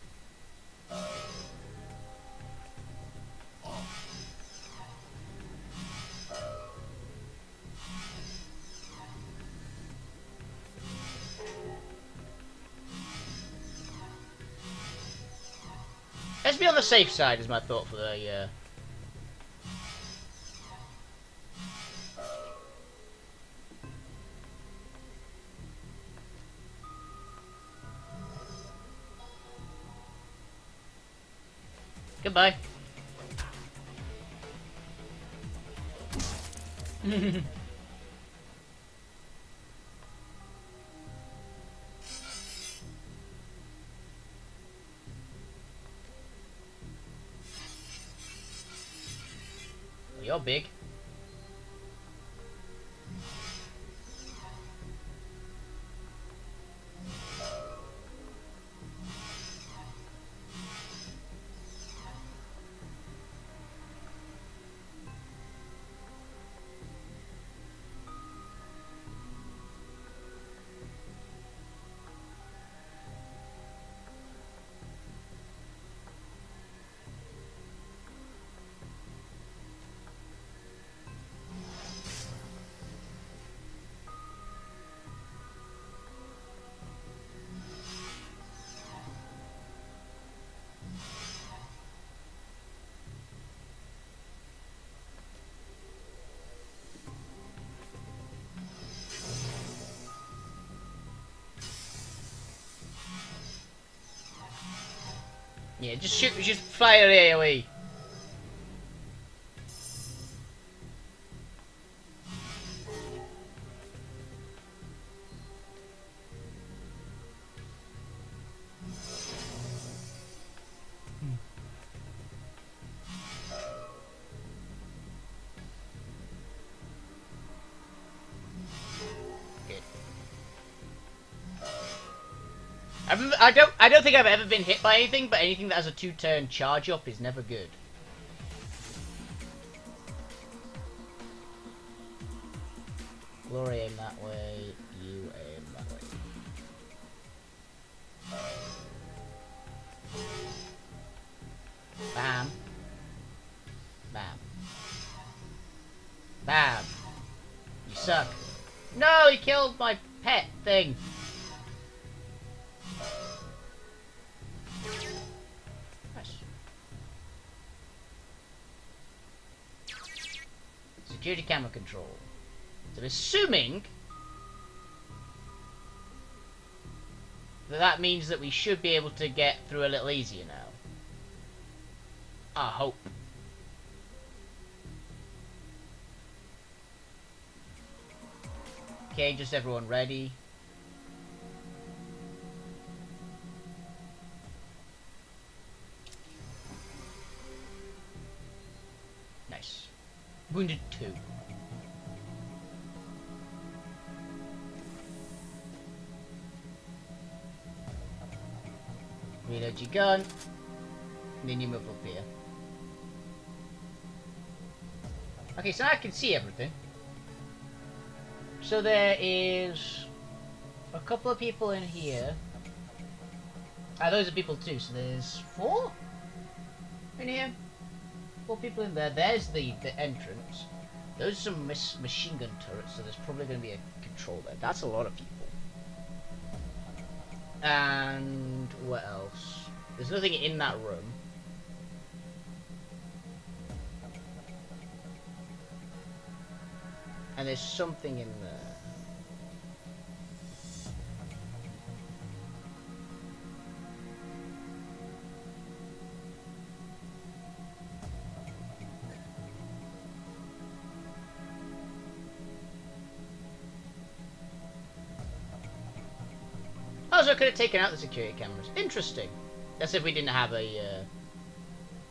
Let's be on the safe side, is my thought for the, Goodbye. You're big. Yeah, just shoot, just fire AoE. I don't think I've ever been hit by anything, but anything that has a 2-turn charge up is never good. Glory aim that way, you aim that way. Bam. Bam. Bam. You suck. No, he killed my pet thing. Nice. Security camera control. So I'm assuming that means that we should be able to get through a little easier now. I hope. Okay, just everyone ready. Nice. Wounded 2. Reload your gun. And then you move up here. Okay, so now I can see everything. So there is a couple of people in here. Ah, those are people too, so there's 4 in here. 4 people in there. There's the entrance. Those are some machine gun turrets, so there's probably going to be a control there. That's a lot of people. And what else? There's nothing in that room. And there's something in there. Oh, so I could have taken out the security cameras. Interesting. That's if we didn't have a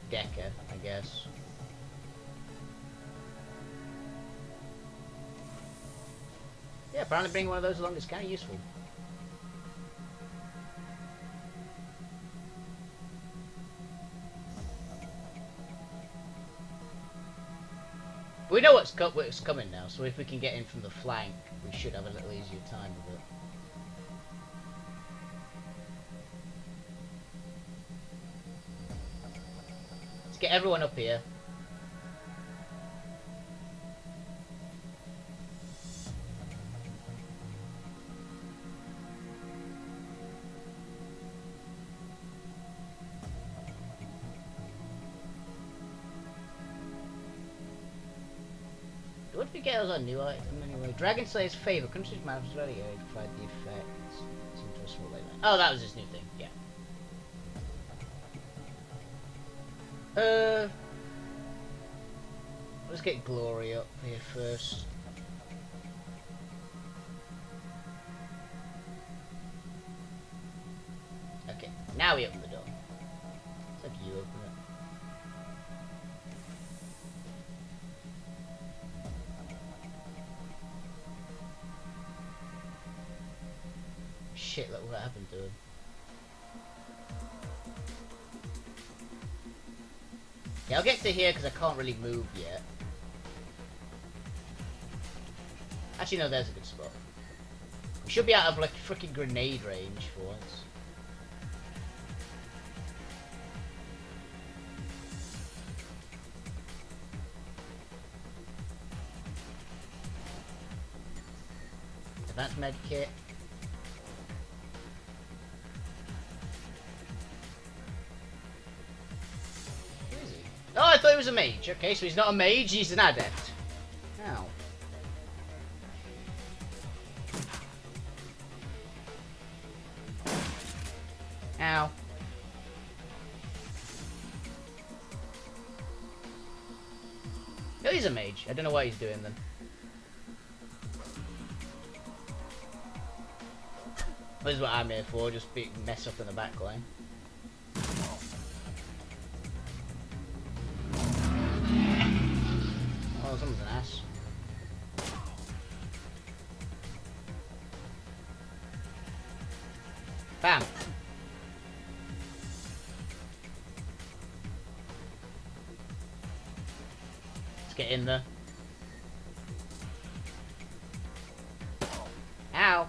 Decker, I guess. Yeah, apparently bringing one of those along is kind of useful. We know what's coming now, so if we can get in from the flank, we should have a little easier time with it. Let's get everyone up here. What if we get us a new item anyway? Dragon Slayer's favor. Country's map is very good to provide the effects. Into a small line. Oh, that was his new thing. Yeah. Let's get Glory up here first. Okay, now we open the door. Let's have you open it. Shit, look what happened to him. Yeah, I'll get to here because I can't really move yet. Actually, no, there's a good spot. We should be out of, like, freaking grenade range for once. Advanced med kit. Oh, I thought he was a mage. Okay, so he's not a mage, he's an adept. Ow. Ow. is a mage. I don't know what he's doing then. This is what I'm here for, just mess up in the back line. Oh, someone's an ass. Bam! Let's get in there. Ow!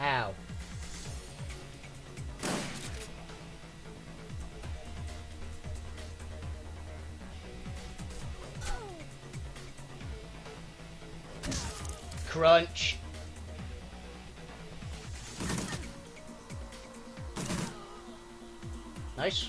Ow. Crunch. Nice.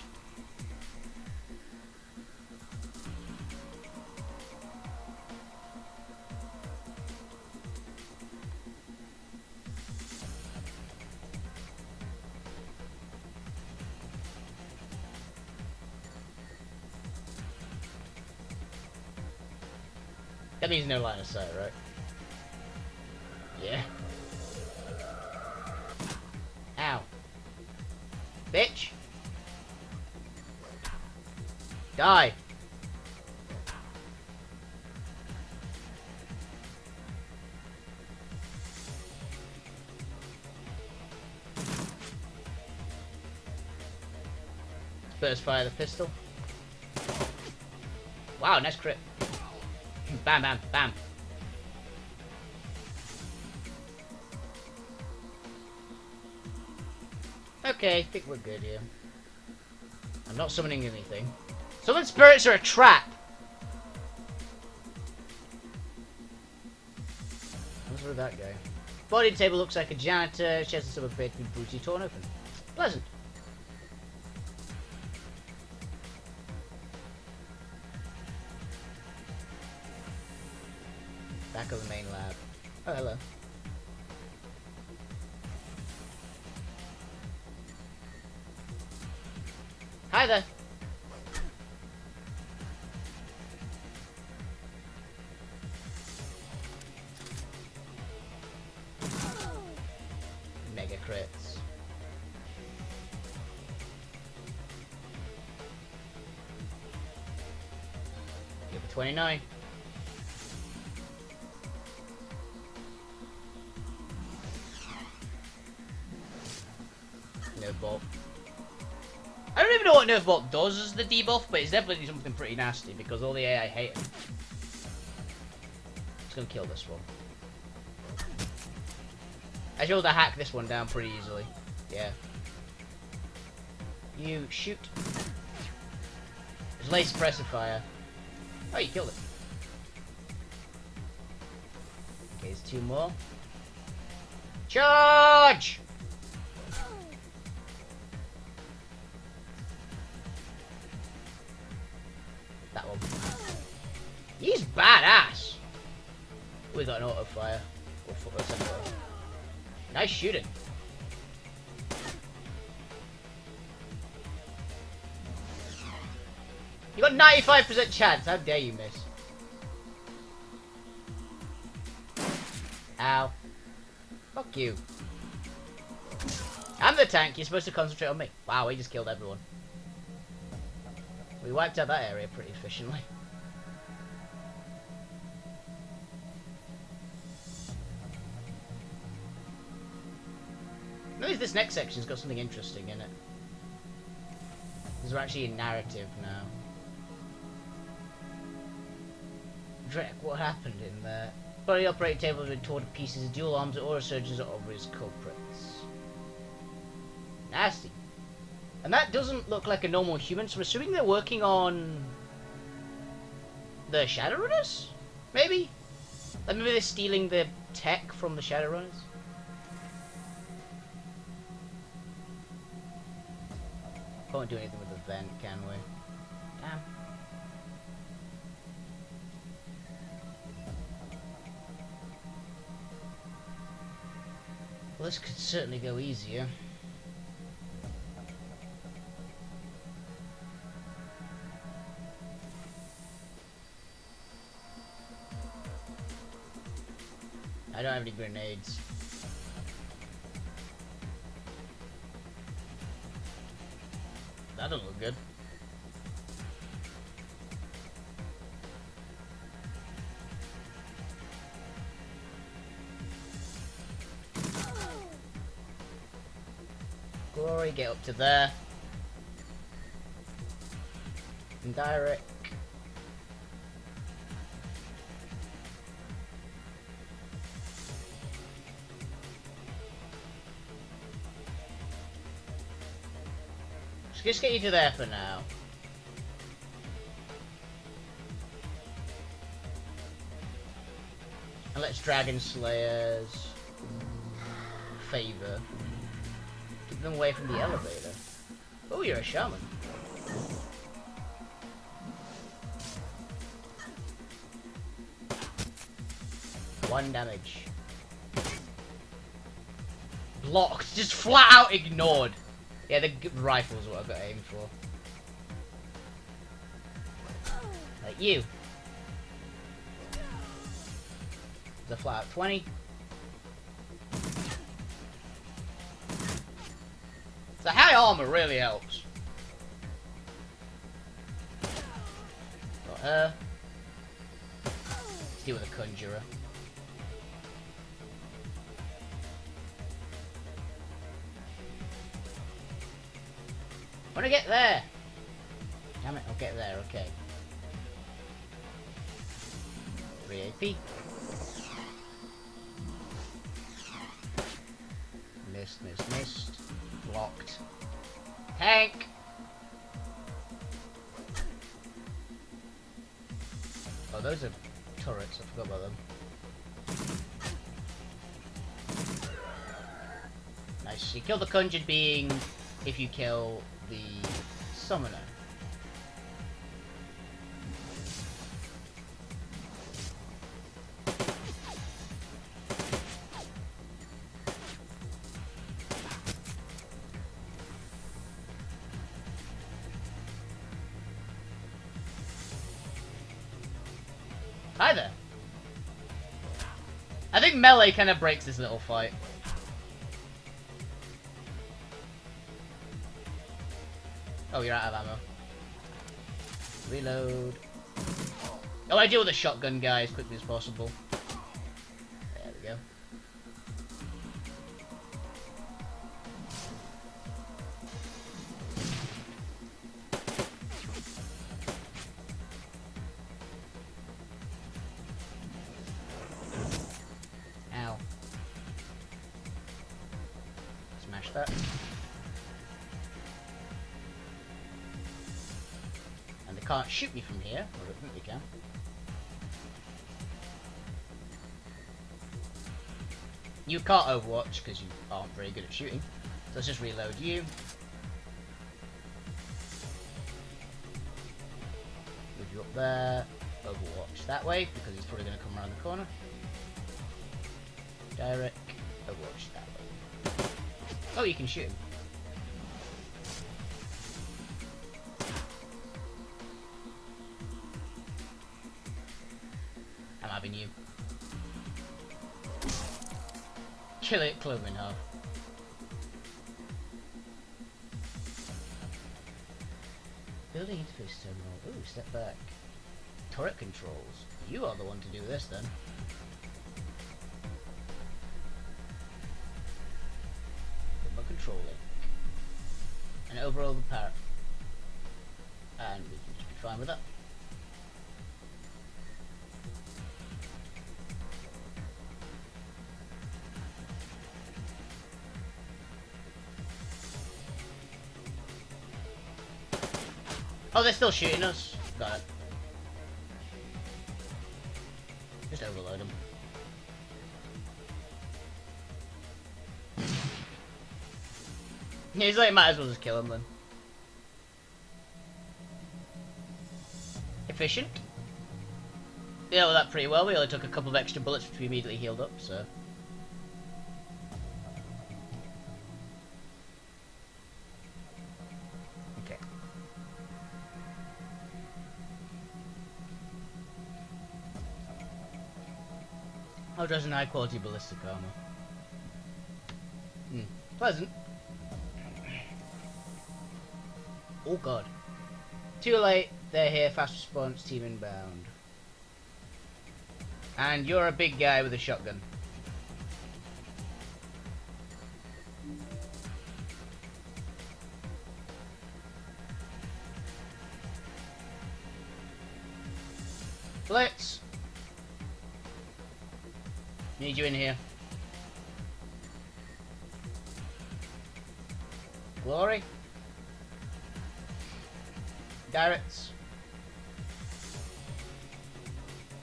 That means no line of sight, right? Yeah. Ow. Bitch! Die! Burst fire the pistol. Wow, nice crit. Bam, bam, bam. Okay, I think we're good here. I'm not summoning anything. Summon spirits are a trap! What's with that guy? Body table looks like a janitor. Chest and stomach appear to be brutally torn open. Pleasant. Back of the main lab. Oh, hello. Hi there. Mega crits. Give it 29. Nerve bolt. I don't even know what Nerve Bolt does as the debuff, but it's definitely something pretty nasty because all the AI hate it. It's gonna kill this one. I should be able to hack this one down pretty easily. Yeah. You shoot. There's laser suppressive fire. Oh, you killed it. Okay, there's two more. Charge! That one. He's badass. We got an auto fire. Nice shooting. You got 95% chance. How dare you miss? Ow. Fuck you. I'm the tank. You're supposed to concentrate on me. Wow, he just killed everyone. We wiped out that area pretty efficiently. Maybe this next section's got something interesting in it. Because we're actually in narrative now. Drek, what happened in there? Body operating table has been torn to pieces. Dual arms and aura surges are obvious culprits. Nasty. And that doesn't look like a normal human, so I'm assuming they're working on the Shadowrunners? Maybe? Like maybe they're stealing the tech from the Shadowrunners? Can't do anything with the vent, can we? Damn. Well, this could certainly go easier. I don't have any grenades. That doesn't look good. Glory, get up to there. Indirect. Just get you to there for now. And let's Dragon Slayers favor. Keep them away from the elevator. Oh, you're a shaman. One damage. Blocked. Just flat out ignored. Yeah, the rifle's what I've got aimed for. Like you. The flat out 20. The high armor really helps. Got her. Let's deal with a conjurer. I want to get there! Damn it, I'll get there, okay. 3 AP. Missed. Blocked. Tank! Oh, those are turrets, I forgot about them. Nice, you kill the conjured being if you kill the summoner. Hi there. I think melee kind of breaks this little fight. Oh, you're out of ammo. Reload. Oh, I deal with a shotgun guy as quickly as possible. There we go. Ow. Smash that. Can't shoot me from here, or I don't think they can. You can't Overwatch because you aren't very good at shooting. So let's just reload you. Move you up there. Overwatch that way because he's probably going to come around the corner. Direct. Overwatch that way. Oh, you can shoot him. Having you. Kill it, club in half. Building interface terminal. Ooh, step back. Turret controls. You are the one to do this then. Remote controlling. And overall the power. And we can just be fine with that. Oh, they're still shooting us. Got it. Just overload them. Yeah, he's like, might as well just kill him then. Efficient. Yeah, well, that pretty well. We only took a couple of extra bullets which we immediately healed up, so. How does an high quality ballistic armor? Pleasant. Oh god. Too late. They're here. Fast response. Team inbound. And you're a big guy with a shotgun. Blitz! Need you in here. Glory. Garrett's.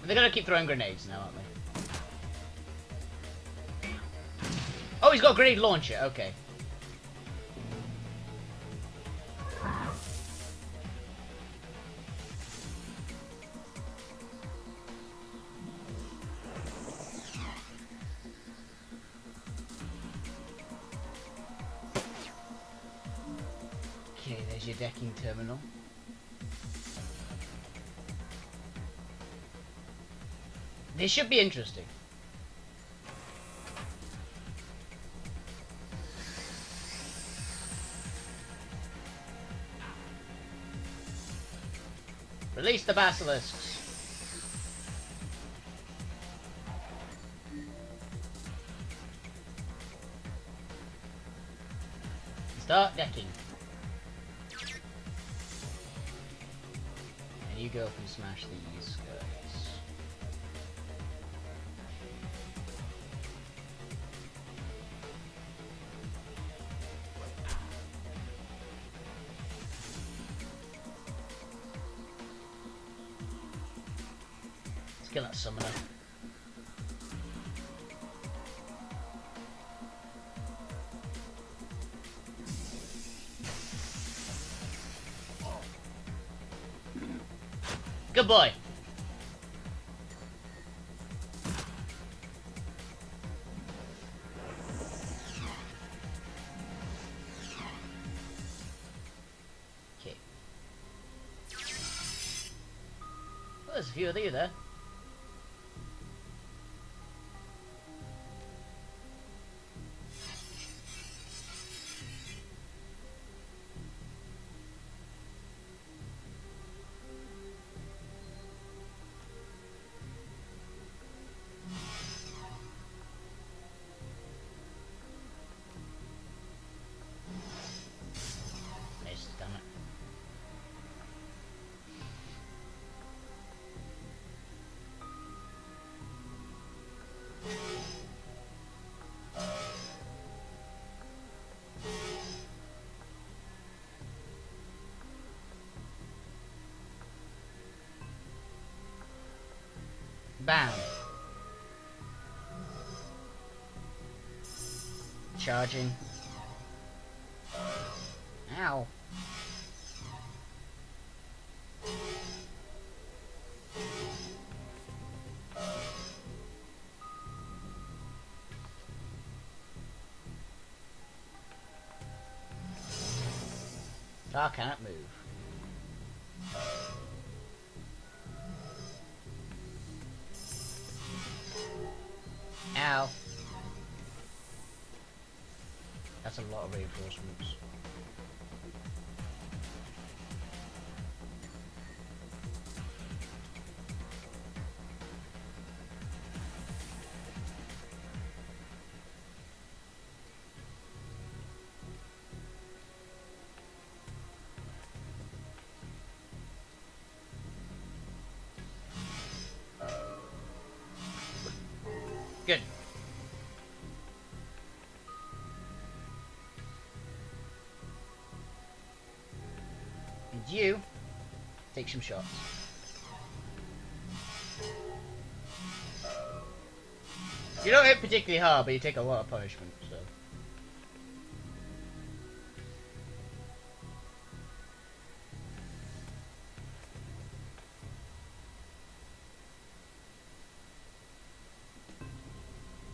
They're gonna keep throwing grenades now, aren't they? Oh, he's got a grenade launcher. Okay. Okay, there's your decking terminal. This should be interesting. Release the basilisks. Start decking. And you go up and smash these guys. Let's kill that summoner. Good boy. Okay. Well, there's a few of you there. Damn it. Bam. Charging. Ow. I can't move. Ow. That's a lot of reinforcements. Good. And you take some shots. You don't hit particularly hard, but you take a lot of punishment, so.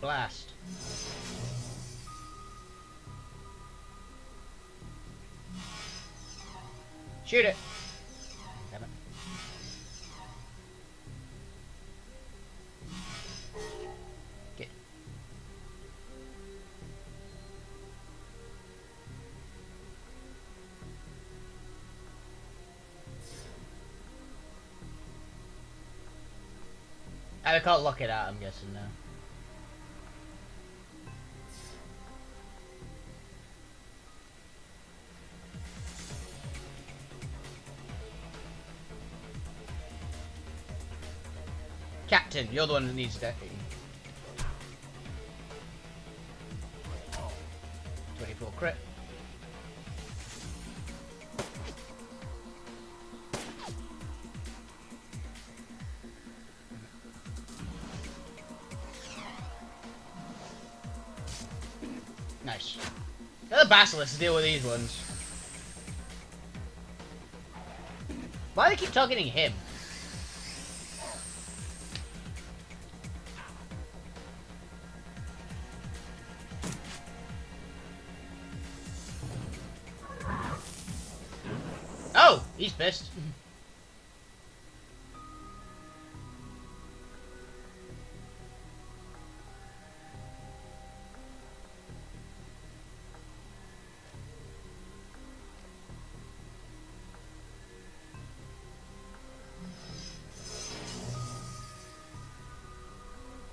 Blast. Shoot it. Damn it. I can't lock it out, I'm guessing now. Captain, you're the one that needs decking. 24 crit. Nice. Another Basilisk to deal with these ones. Why do they keep targeting him? Oh! He's pissed.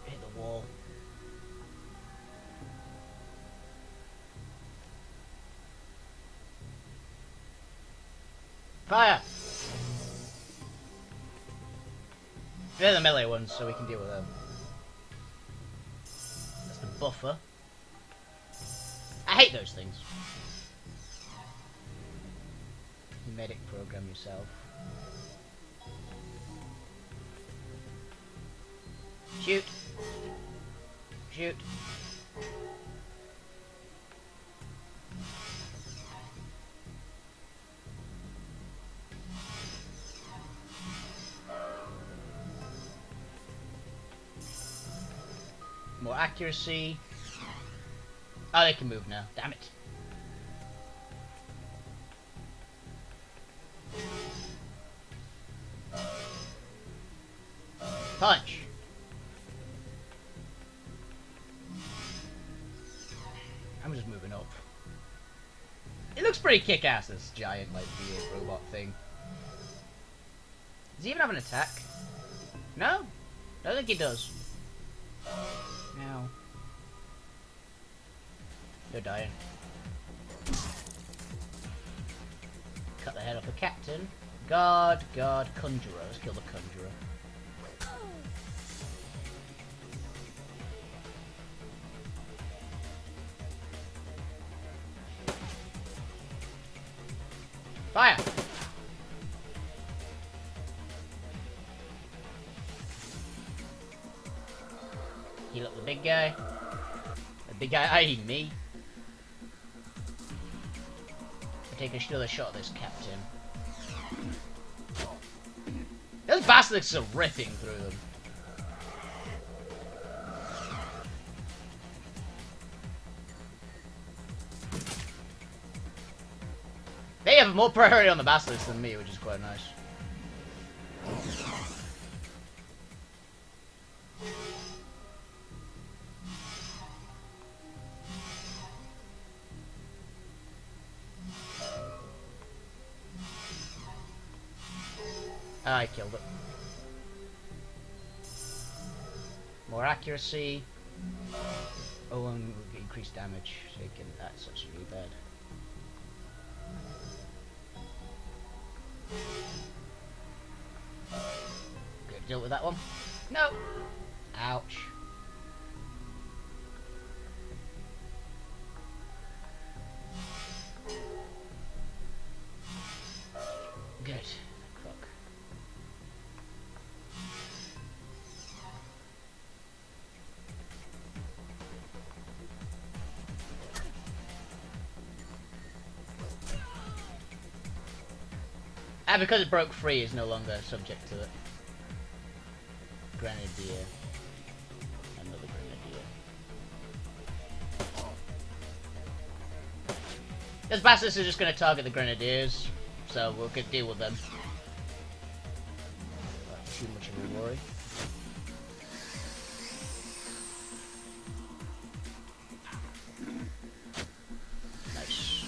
Hit the wall. Fire! They're the melee ones, so we can deal with them. That's the buffer. I hate those things. You medic program yourself. Shoot! Shoot! More accuracy. Oh, they can move now. Damn it. Punch. I'm just moving up. It looks pretty kick-ass, this giant, like, weird robot thing. Does he even have an attack? No? I don't think he does. Now. They're dying. Cut the head off the captain. Guard, conjurer. Let's kill the conjurer. Fire! Heal up the big guy. The big guy eyeing me. I take another shot at this captain. Those basilisks are ripping through them. They have more priority on the basilisks than me, which is quite nice. I killed it. More accuracy. Oh, and increased damage. So you can, that's actually really bad. Good, deal with that one. No. Ouch. Good. Fuck. And because it broke free, is no longer subject to it. Grenadier. Another grenadier. Those bastards are just going to target the grenadiers, so we'll get deal with them. Not too much of a worry. Nice.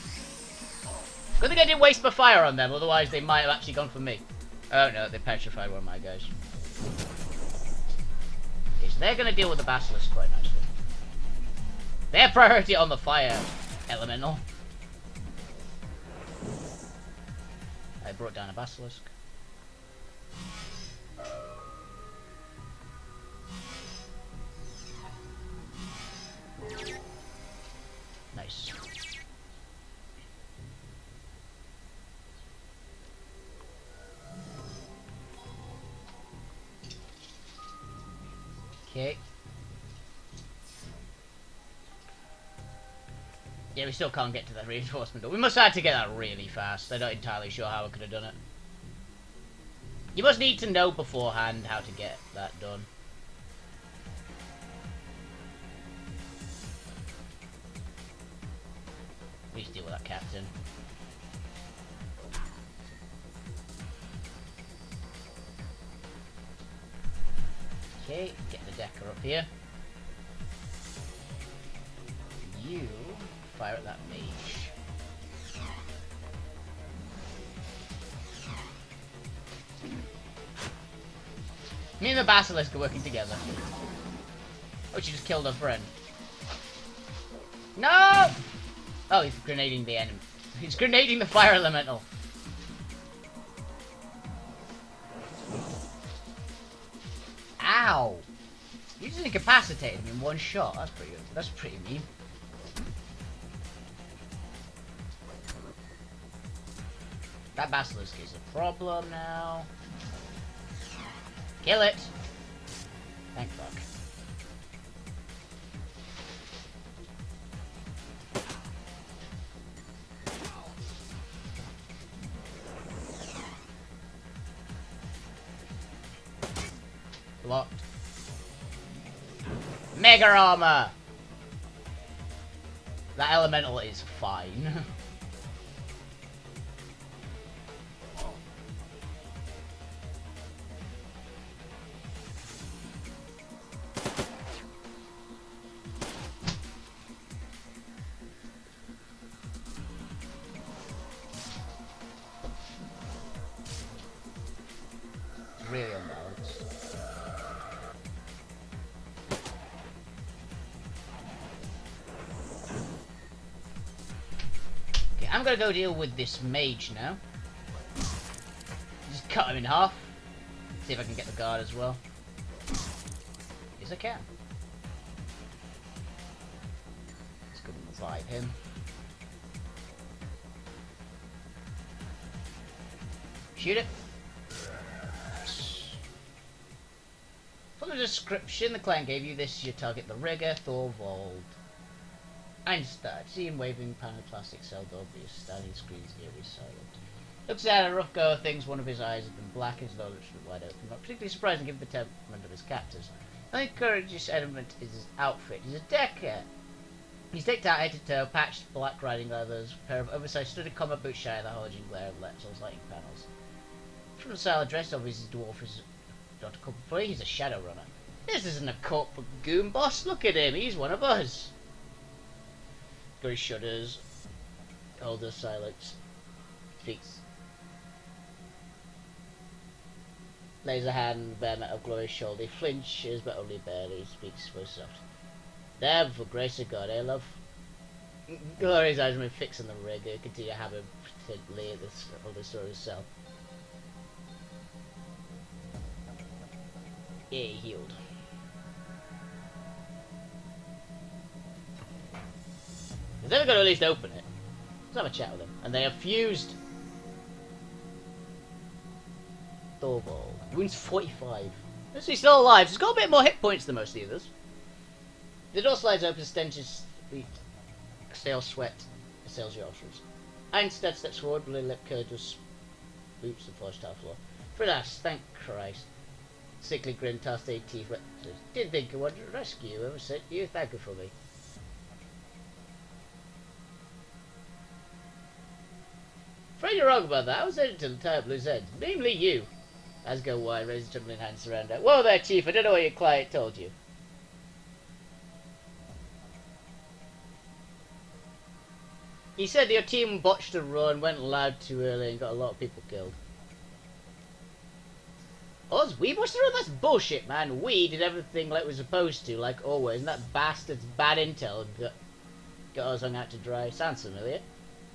Good thing I didn't waste my fire on them, otherwise they might have actually gone for me. Oh no, they petrified one of my guys. They're going to deal with the Basilisk quite nicely. Their priority on the fire elemental. I brought down a Basilisk. Nice. Okay. Yeah, we still can't get to that reinforcement door. We must have had to get that really fast. I'm not entirely sure how I could have done it. You must need to know beforehand how to get that done. Please deal with that captain. Okay, get the decker up here. You fire at that mage. Me and the Basilisk are working together. Oh, she just killed her friend. No! Oh, he's grenading the enemy. He's grenading the fire elemental. Ow! You just incapacitated him in one shot. That's pretty good. That's pretty mean. That Basilisk is a problem now. Kill it! Thank fuck. Blocked. Mega armor! That elemental is fine. Really unbalanced. Okay, I'm gonna go deal with this mage now. Just cut him in half. See if I can get the guard as well. Yes, I can. Let's go revive him. Shoot it. From the description the client gave you, this is your target, the rigger, Thorvald. Einstein, see him waving panel plastic cell door, but his standing screen's eerie silent. Looks at a rough go of things, one of his eyes has been black, his lower lips wide open. Not particularly surprising given the temperament of his captors. The only courageous element is his outfit. He's a decker. He's decked out head to toe, patched black riding leathers, a pair of oversized studded combat boots shine in the halogen glare of Letzel's lighting panels. From the style of dress, obviously his dwarf is not a couple for he's a Shadowrunner. This isn't a corporate goon boss, look at him, he's one of us. Gary shudders, holds silence, speaks. Lays a hand on the bare metal Glory's shoulder, he flinches but only barely, speaks very soft. There, for grace of God, eh, love? Glory's eyes remain fixed on the rigger, continue having potentially this older story herself. Yeah, he healed. He's never going to at least open it. Let's have a chat with him. And they have fused. Thorvald. Wounds 45. He's still alive. He's got a bit more hit points than most of the others. The door slides open, stenches sweet, stale sweat assails your nostrils. Einstein steps forward, blue lip curves boots the forged tile floor. Fridas, thank Christ. Sickly grin, tossed 8 teeth. Didn't think I wanted to rescue you. Ever sent you? Thank you for me. Afraid you're wrong about that. I was headed to the entire Blue's End. Namely you. As go wide, raising trembling hands around her. Whoa there, Chief. I don't know what your client told you. He said your team botched a run, went loud too early, and got a lot of people killed. Us? We busted her? That's bullshit, man. We did everything like we're supposed to, like always, and that bastard's bad intel got us hung out to dry. Sounds familiar.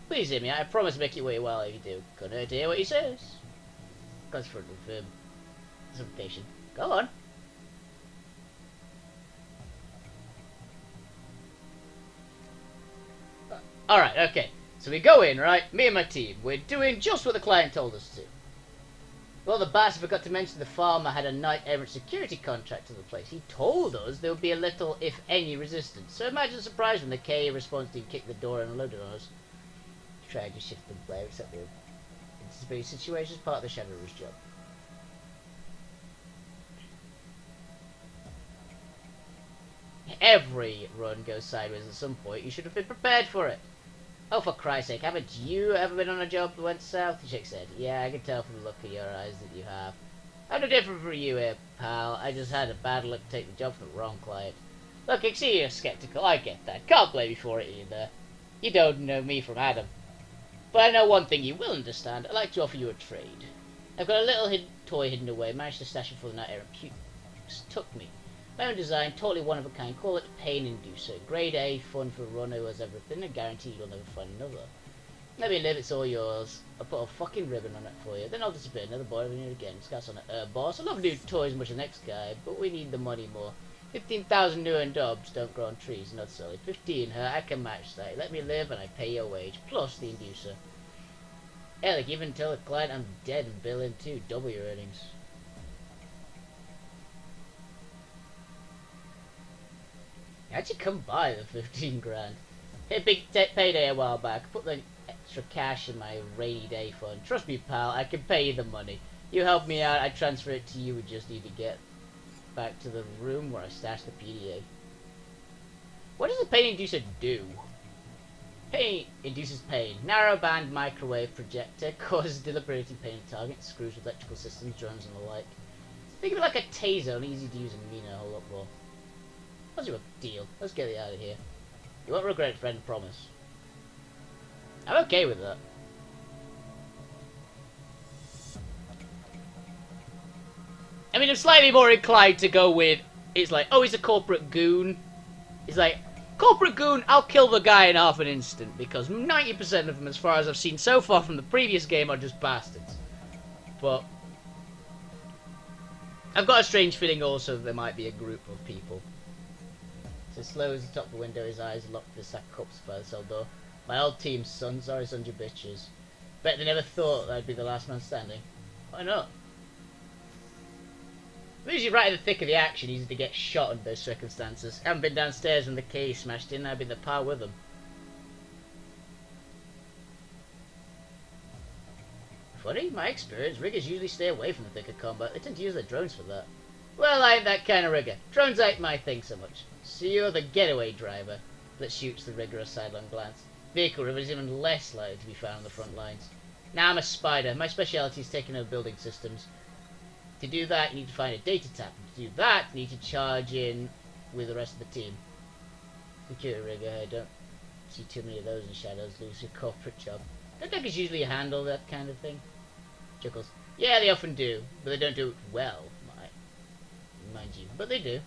Please hear me. I promise to make it work well if you do. Couldn't hurt to hear what he says. Goes for simplification. Go on. Alright, okay. So we go in, right? Me and my team. We're doing just what the client told us to. Well, the bastard forgot to mention the farmer had a knight errant security contract to the place. He told us there would be a little, if any, resistance. So imagine the surprise when the KA response team kicked the door and unloaded on us. Tried to shift the blame, except the anticipated situation is part of the Shadowrun's job. Every run goes sideways at some point. You should have been prepared for it. Oh, for Christ's sake, haven't you ever been on a job that went south? He shakes his head. Yeah, I can tell from the look in your eyes that you have. I'm no different from you here, pal. I just had a bad luck to take the job from the wrong client. Look, I see you're skeptical. I get that. Can't blame you for it either. You don't know me from Adam. But I know one thing you will understand. I'd like to offer you a trade. I've got a little toy hidden away. Managed to stash it for the night errant took me. My own design, totally one of a kind. Call it Pain Inducer. Grade A, fun for a runner who has everything. I guarantee you'll never find another. Let me live, it's all yours. I'll put a fucking ribbon on it for you. Then I'll disappear. Another boy over here again. Scouts on it. Boss, I love new toys much as the next guy, but we need the money more. 15,000 new and dobs don't grow on trees, not silly. 15, huh? I can match that. Let me live and I pay your wage, plus the inducer. Hell, like, even tell the client I'm dead and bill in too. Double your earnings. How'd you come by the 15 grand? Hit a big payday a while back. Put the extra cash in my rainy day fund. Trust me, pal, I can pay you the money. You help me out, I transfer it to you. We just need to get back to the room where I stashed the PDA. What does the pain inducer do? Pain induces pain. Narrowband microwave projector causes debilitating pain at target. Screws with electrical systems, drones, and the like. Think of it like a taser, and easy to use and mean a whole lot more. What's your deal? Let's get it out of here. You won't regret it, friend, promise. I'm okay with that. I mean, I'm slightly more inclined to go with, it's like, oh, he's a corporate goon. It's like, corporate goon, I'll kill the guy in half an instant, because 90% of them, as far as I've seen so far from the previous game, are just bastards. But I've got a strange feeling also that there might be a group of people. So slow as he topped the window, his eyes locked to the sack of cups by the cell door. My old team's son, sorry sons, you bitches. Bet they never thought I'd be the last man standing. Why not? I'm usually right in the thick of the action, easy to get shot in those circumstances. I haven't been downstairs when the cage smashed in, I've been the par with them. Funny, my experience, riggers usually stay away from the thick of combat. They tend to use their drones for that. Well, I ain't that kind of rigger. Drones ain't my thing so much. So you're the getaway driver that shoots the rigger a sidelong glance. Vehicle river is even less likely to be found on the front lines. Now I'm a spider. My speciality is taking over building systems. To do that, you need to find a data tap. To do that, you need to charge in with the rest of the team. Security rigger, I don't see too many of those in Shadows. Lose your corporate job. Don't deckers usually handle that kind of thing? Chuckles. Yeah, they often do, but they don't do it well, mind you. But they do.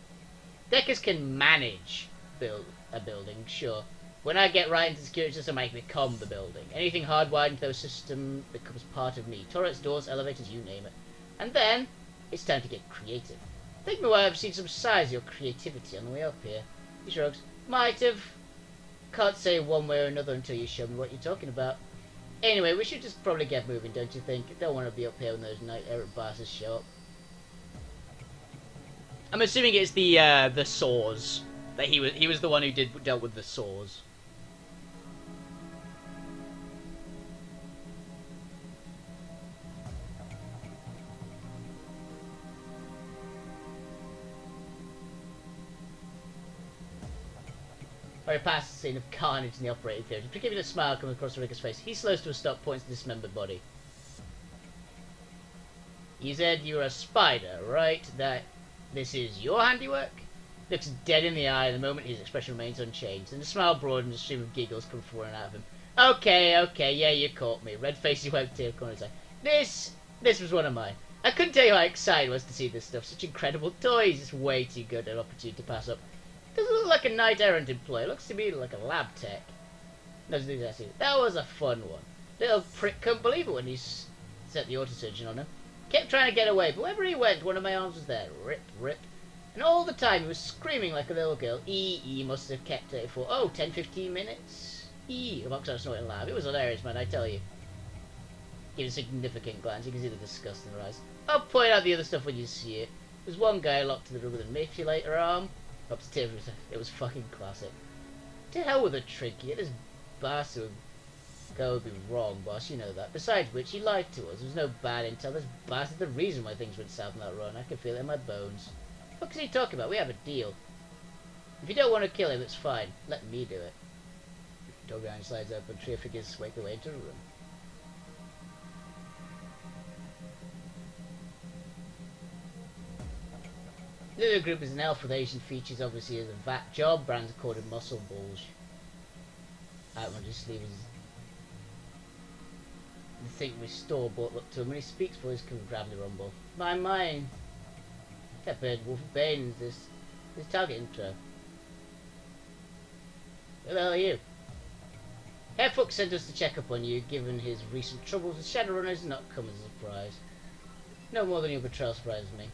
Deckers can manage a building, sure. When I get right into the security system, I become the building. Anything hardwired into those systems becomes part of me. Turrets, doors, elevators, you name it. And then, it's time to get creative. Take me where I've seen some size of your creativity on the way up here. He shrugs. Might have. Can't say one way or another until you show me what you're talking about. Anyway, we should just probably get moving, don't you think? Don't want to be up here when those knight errant bastards show up. I'm assuming it's the saws. That he was the one who dealt with the saws. Very past the scene of carnage in the operating theatre. Forgiving a smile comes across the rigger's face. He slows to a stop, points to the dismembered body. You said you were a spider, right? That this is your handiwork? Looks dead in the eye the moment his expression remains unchanged, and the smile broadens, a stream of giggles come pouring out of him. Okay, yeah, you caught me. Red face, he wiped tear corner of his eye. This was one of mine. I couldn't tell you how excited I was to see this stuff. Such incredible toys. It's way too good an opportunity to pass up. It doesn't look like a knight errant employee. It looks to me like a lab tech. No, that was a fun one. Little prick couldn't believe it when he set the autosurgeon on him. Kept trying to get away, but wherever he went, one of my arms was there. Rip, rip. And all the time he was screaming like a little girl. He must have kept it for, 10, 15 minutes. Amongst our snorting lab. It was hilarious, man, I tell you. Give a significant glance, you can see the disgust in their eyes. I'll point out the other stuff when you see it. There's one guy locked in the room with a manipulator arm. Upstairs, it was fucking classic. To hell with a trick, he had this bastard go would be wrong, boss, you know that. Besides which, he lied to us. There was no bad intel. This bastard the reason why things went south on that run. I can feel it in my bones. What is he talking about? We have a deal. If you don't want to kill him, it's fine. Let me do it. Door behind slides open. Trio figures wake their way into the room. The other group is an elf with Asian features, obviously as a VAT job. Brands accorded muscle balls. Out on his sleeves. The thing we store-bought look to him when he speaks, boys can grab the rumble. Mine. That bird, Wolfie Baines, this target intro. Who the hell are you? Herr Fuchs sent us to check up on you, given his recent troubles with Shadowrun has not come as a surprise. No more than your betrayal surprises me.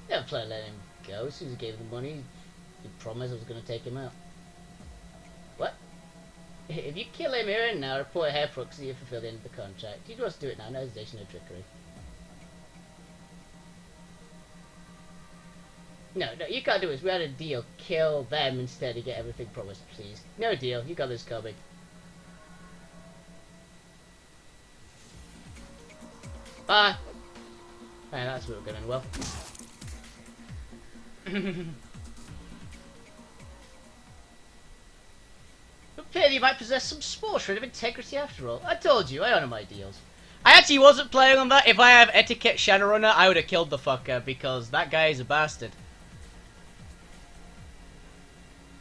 Never plan to let him go. As soon as he gave the money, he promised I was going to take him out. What? If you kill him here and now, report Herr Fuchs so you fulfill the end of the contract. He wants to do it now, no hesitation, no trickery. No, you can't do this. We had a deal. Kill them instead to get everything promised, please. No deal. You got this coming. Ah! Man, that's what we're going well. Appear you might possess some small shred of integrity after all. I told you, I honour my deals. I actually wasn't playing on that. If I have etiquette Shadowrunner, I would have killed the fucker because that guy is a bastard.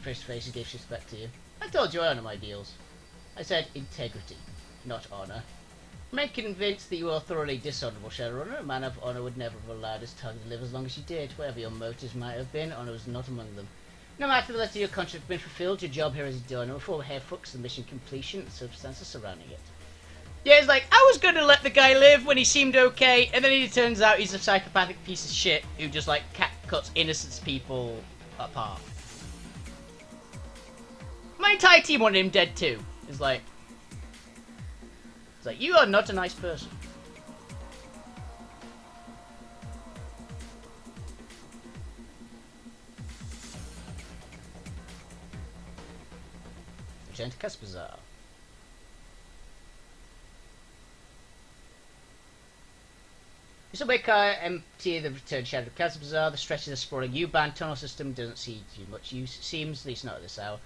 Face to face, he gave respect to you. I told you I honour my deals. I said integrity, not honour. I'm convinced that you are thoroughly dishonourable, Shadowrunner. A man of honour would never have allowed his target to live as long as you did. Whatever your motives might have been, honour was not among them. No matter the letter of your contract has been fulfilled, your job here is done, and before Herr Fuchs, the mission completion, the circumstances surrounding it. Yeah, it's like, I was going to let the guy live when he seemed okay, and then it turns out he's a psychopathic piece of shit who just, like, cuts innocent people apart. My entire team wanted him dead too. It's like, you are not a nice person. Return to Bazaar. You subway car empty the return shadow of Bazaar. The stretch of the sprawling U-Bahn tunnel system doesn't see too much use, it seems, at least not at this hour.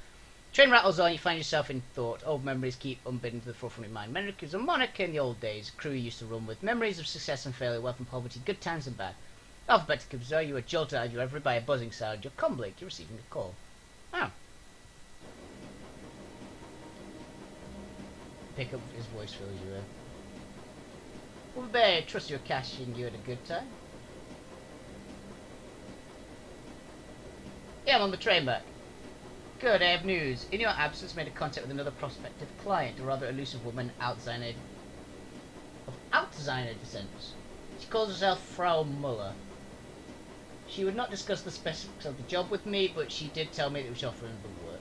Train rattles on, you find yourself in thought. Old memories keep unbidden to the forefront of your mind. Memories of Monica in the old days, crew you used to run with. Memories of success and failure, wealth and poverty, good times and bad. Alphabetical Bazaar, you are jolted out of your reverie by a buzzing sound. Your comlink, you're receiving a call. Oh. Pick up his voice fills you in. Well, there, trust your cash and you had a good time. Yeah, I'm on the train back. Good, I have news. In your absence, made a contact with another prospective client, a rather elusive woman of Altdesigner descent. She calls herself Frau Muller. She would not discuss the specifics of the job with me, but she did tell me that she was offering the work.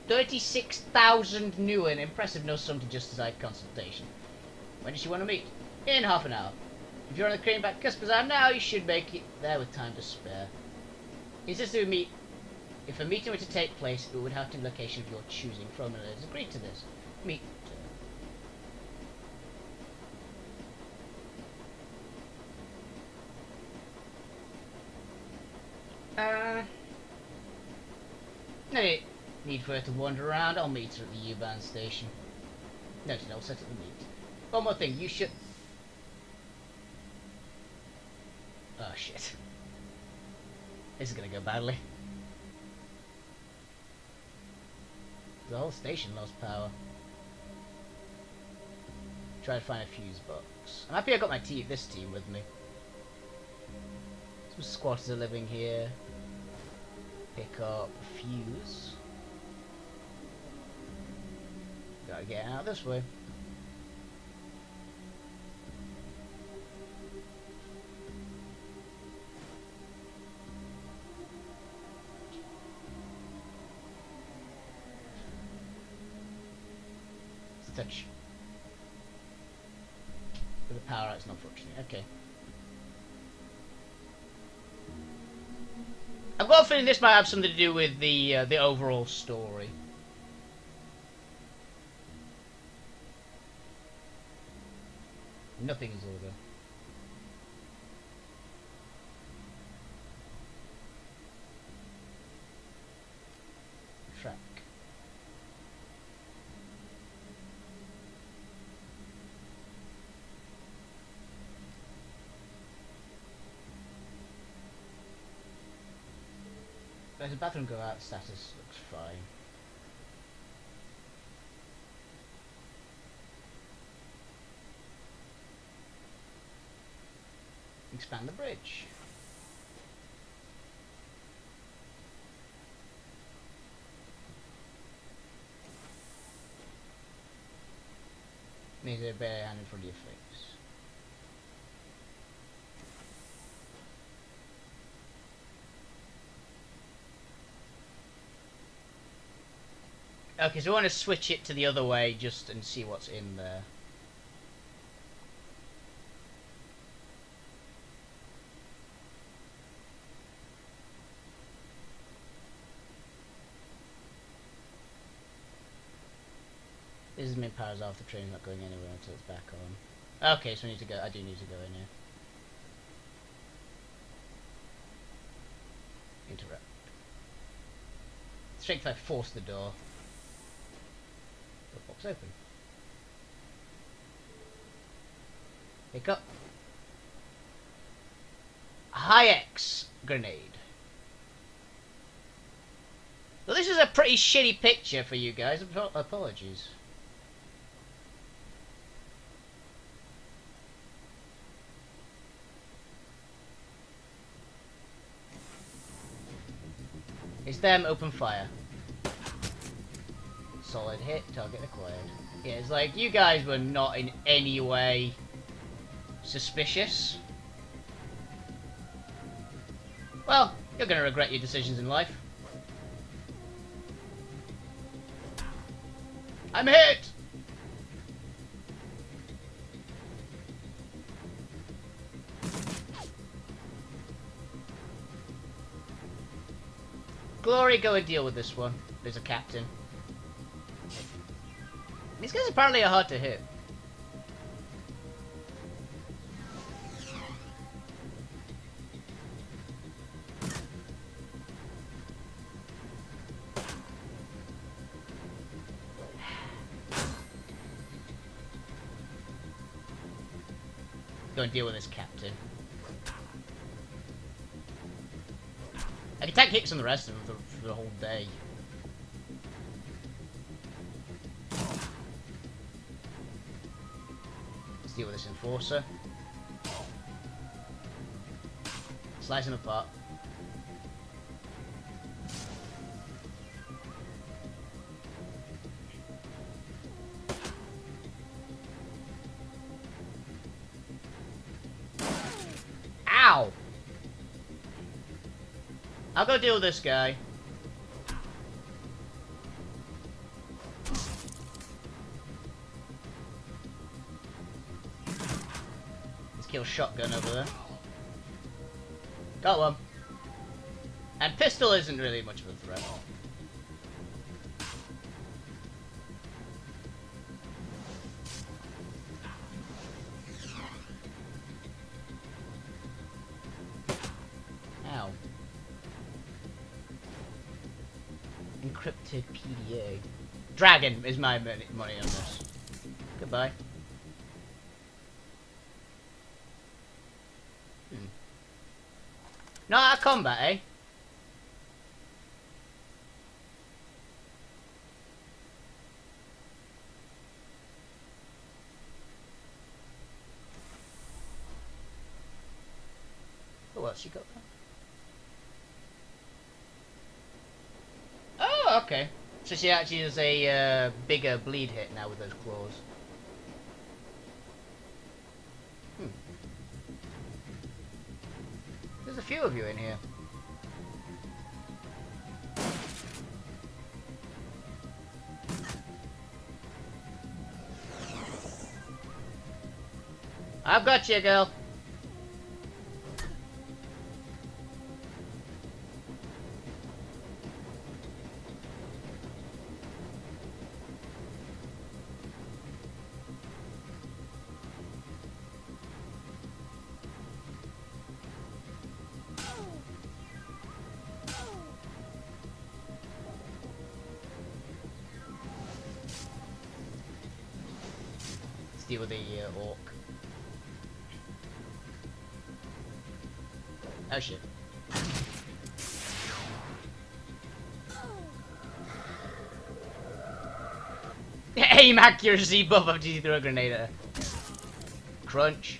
36,000 new and impressive no sum to justify consultation. When does she want to meet? In half an hour. If you're on the train back to Bazaar now, you should make it there with time to spare. He says to meet. If a meeting were to take place, it would have to be a location of your choosing. Frommer has agreed to this. Meet. No need for her to wander around. I'll meet her at the U-Bahn station. Noted, I'll set up the meet. One more thing, you should... Oh shit. This is gonna go badly. The whole station lost power. Try to find a fuse box. I'm happy I got my this team with me. Some squatters are living here. Pick up a fuse. Gotta get out this way. Touch. But the power out's not functioning. Okay. I've got a feeling this might have something to do with the overall story. Nothing is over. Track. There's a bathroom go out, status looks fine. Expand the bridge. Needs a bare hand in front of your face. Okay, so we want to switch it to the other way just and see what's in there. This is main powers off, the train's not going anywhere until it's back on. Okay, so we need to go, I do need to go in here. Interrupt. Strength 5 force the door. The box open. Pick up. High-X grenade. Well, this is a pretty shitty picture for you guys. Apologies. It's them, open fire. Solid hit, target acquired. Yeah, it's like, you guys were not in any way suspicious. Well, you're gonna regret your decisions in life. I'm hit! Glory, go and deal with this one. There's a captain. These guys apparently are hard to hit. Go and deal with this captain. I can tank hits on the rest of them for the whole day. Let's deal with this enforcer. Slice him apart. Ow! I'll go deal with this guy. Let's kill shotgun over there. Got one. And pistol isn't really much of a threat. Ow. Encrypted PDA. Dragon is my money on this. Goodbye. Not a combat, eh? What's he got there? Oh, okay. So she actually has a bigger bleed hit now with those claws. Hmm. There's a few of you in here. I've got you, girl. Let's deal with the orc. Oh shit. Aim accuracy buff after you throw a grenade at her. Crunch.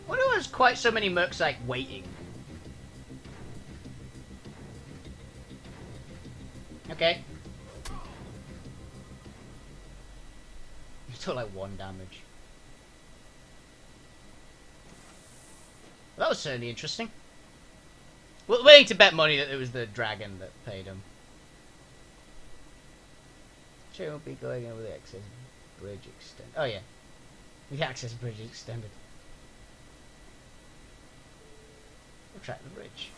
Why do there's quite so many mercs like waiting? Okay. It's took like 1 damage. Well, that was certainly interesting. Well, willing to bet money that it was the dragon that paid him. Sure, won't be going over the access bridge extended. Oh yeah, the access bridge extended. We'll track the bridge.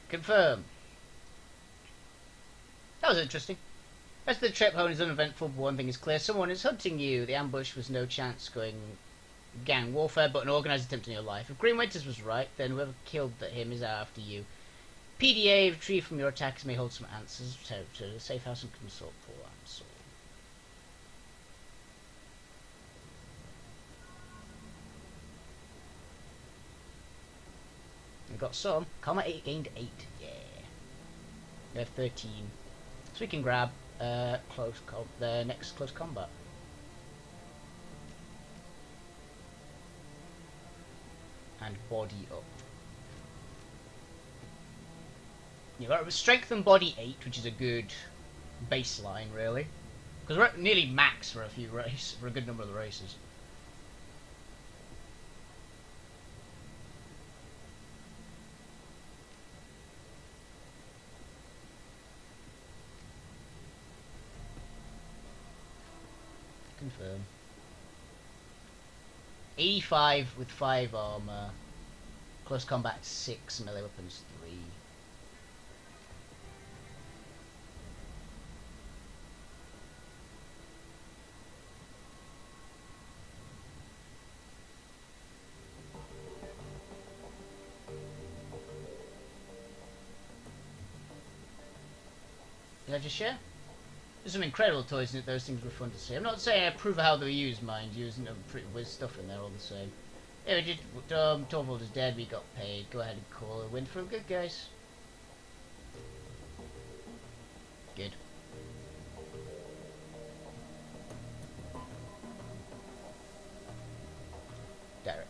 Confirm. That was interesting. As the trip home is uneventful, but one thing is clear: someone is hunting you. The ambush was no chance going gang warfare, but an organised attempt on your life. If Green Winters was right, then whoever killed him is out after you. PDA, retrieve from your attackers may hold some answers. To the safe house and consult for answer. We got some. Combat 8 gained 8. Yeah. We have 13. So we can grab the next close combat. And body up. You got strength and body 8, which is a good baseline, really. Because we're at nearly max for a good number of the races. Confirm. 85 with 5 armor. Close combat 6, melee weapons 3. Did I just share? There's some incredible toys in it. Those things were fun to see. I'm not saying I approve of how they're used, mind you. There's pretty weird stuff in there all the same. Yeah, we did. Torvald is dead. We got paid. Go ahead and call a win for good guys. Good. Direct.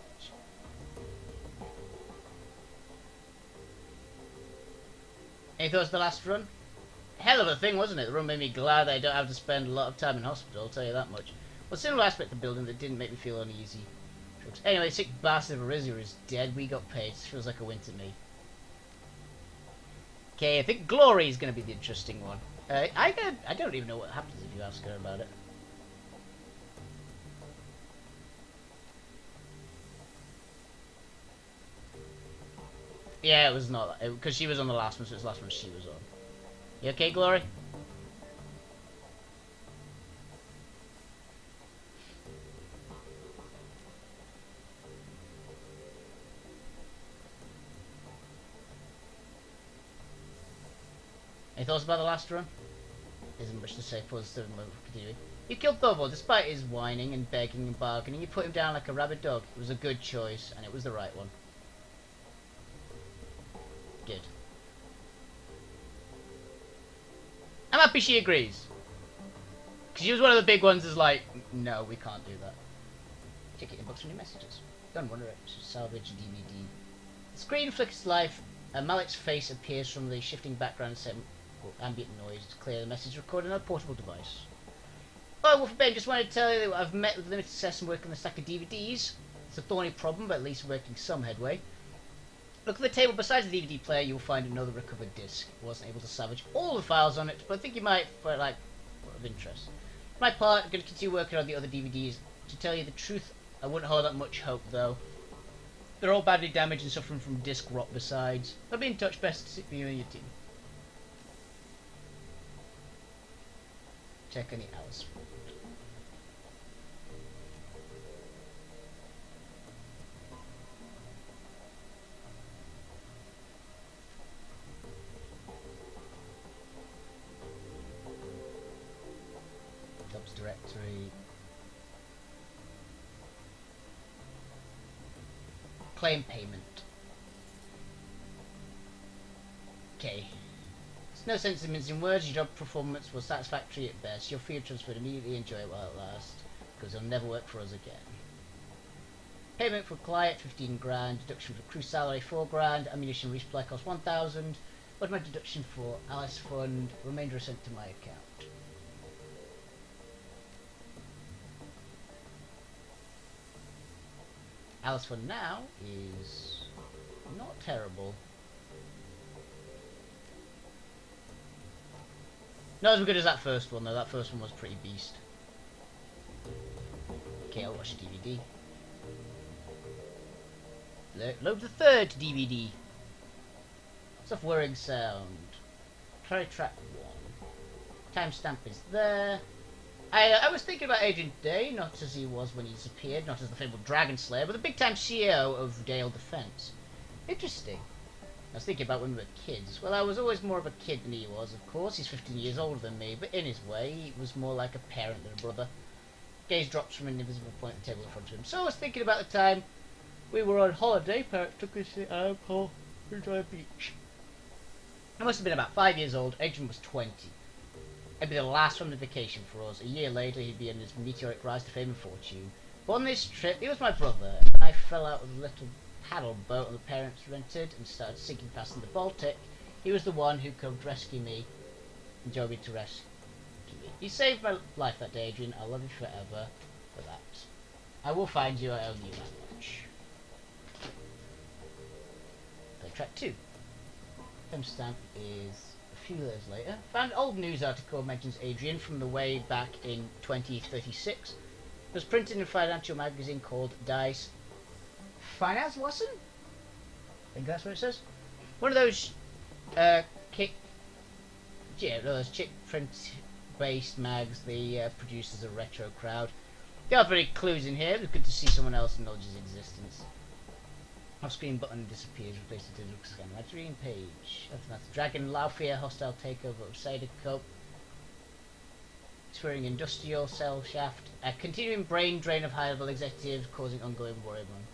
Any thoughts on the last run? Hell of a thing, wasn't it? The run made me glad I don't have to spend a lot of time in hospital, I'll tell you that much. Well, similar aspect of the building that didn't make me feel uneasy. Anyway, sick bastard of Arizia is dead. We got paid. This feels like a win to me. Okay, I think Glory is going to be the interesting one. I don't even know what happens if you ask her about it. Yeah, it was not, because she was on the last one, so it's the last one she was on. You okay, Glory? Any thoughts about the last run? Isn't much to say. Positive move. Continuing. You killed Thorvald despite his whining and begging and bargaining. You put him down like a rabid dog. It was a good choice, and it was the right one. Good. I'm happy she agrees. Because she was one of the big ones that's like, no, we can't do that. Check it inbox from your messages. Don't wonder it. Salvage DVD. The screen flickers life. Malik's face appears from the shifting background set ambient noise to clear the message recorded on a portable device. Oh, Wolfie Ben, just wanted to tell you that I've met with limited success and working on a stack of DVDs. It's a thorny problem, but at least making some headway. Look at the table beside the DVD player, you'll find another recovered disc. I wasn't able to salvage all the files on it, but I think you might find like of interest. For my part, I'm going to continue working on the other DVDs. To tell you the truth, I wouldn't hold out much hope though. They're all badly damaged and suffering from disc rot besides. I'll be in touch, best to see you and your team. Check any Alice. Jobs directory. Claim payment. Okay. There's no sense in mincing words. Your job performance was satisfactory at best. Your fee of transfer immediately. Enjoy it while it lasts, because it'll never work for us again. Payment for client 15 grand. Deduction for crew salary 4 grand. Ammunition resupply cost 1,000. Automatic deduction for Alice fund. Remainder is sent to my account. Alice fund now is not terrible. Not as good as that first one though. That first one was pretty beast. Okay, I'll watch the DVD. Load the third DVD. Stuff whirring sound. Try track 1. Timestamp is there. I was thinking about Adrian today, not as he was when he disappeared, not as the fabled Dragon Slayer, but the big-time CEO of Gale Defense. Interesting. I was thinking about when we were kids. Well, I was always more of a kid than he was, of course. He's 15 years older than me, but in his way, he was more like a parent than a brother. Gaze drops from an invisible point at the table in front of him. So I was thinking about the time we were on holiday. Parents took us to Alcohol to enjoy a beach. I must have been about 5 years old. Adrian was 20. It'd be the last family vacation for us. A year later, he'd be in his meteoric rise to fame and fortune. But on this trip, he was my brother, and I fell out of the little paddle boat that the parents rented and started sinking fast in the Baltic. He was the one who could rescue me and joined me to rescue me. He saved my life that day, Adrian. I'll love you forever for that. I will find you. I owe you that much. Play track 2. Timestamp is a few years later. Found an old news article mentions Adrian from the way back in 2036. It was printed in a financial magazine called Dice Finance Lesson? I think that's what it says. One of those chick print based mags they produce as a retro crowd. There are very clues in here. It was good to see someone else acknowledge his existence. Off-screen button disappears, replaced with a digital scan. My dream page. That's Dragon Laufia, hostile takeover of Cybercope. Swearing industrial cell shaft. A continuing brain drain of high-level executives causing ongoing worry among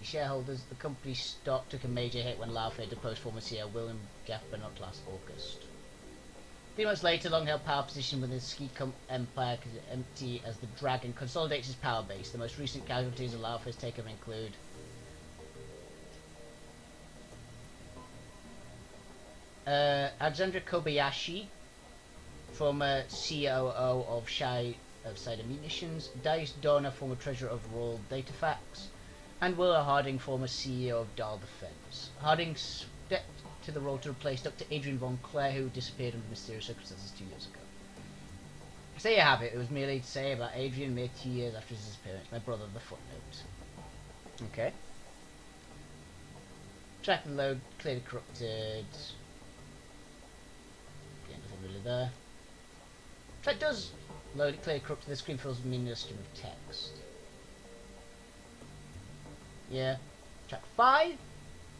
the shareholders. The company's stock took a major hit when Laufia deposed former CEO William Jeff Bernot last August. 3 months later, long-held power position within the ski empire empty as the Dragon consolidates its power base. The most recent casualties of Laufia's takeover include Alexandra Kobayashi, former COO of Cider Munitions, Dice Donner, former treasurer of Royal Datafacts, and Willa Harding, former CEO of Dahl Defense. Harding stepped to the role to replace Dr. Adrian Von Clare, who disappeared under mysterious circumstances 2 years ago. So there you have it. It was merely to say about Adrian mere 2 years after his disappearance. My brother, the footnote. Okay. Track and load, clearly corrupted. Okay, nothing really there. Track does load it, clearly corrupted. The screen fills with meaningless stream of text. Yeah. Track 5.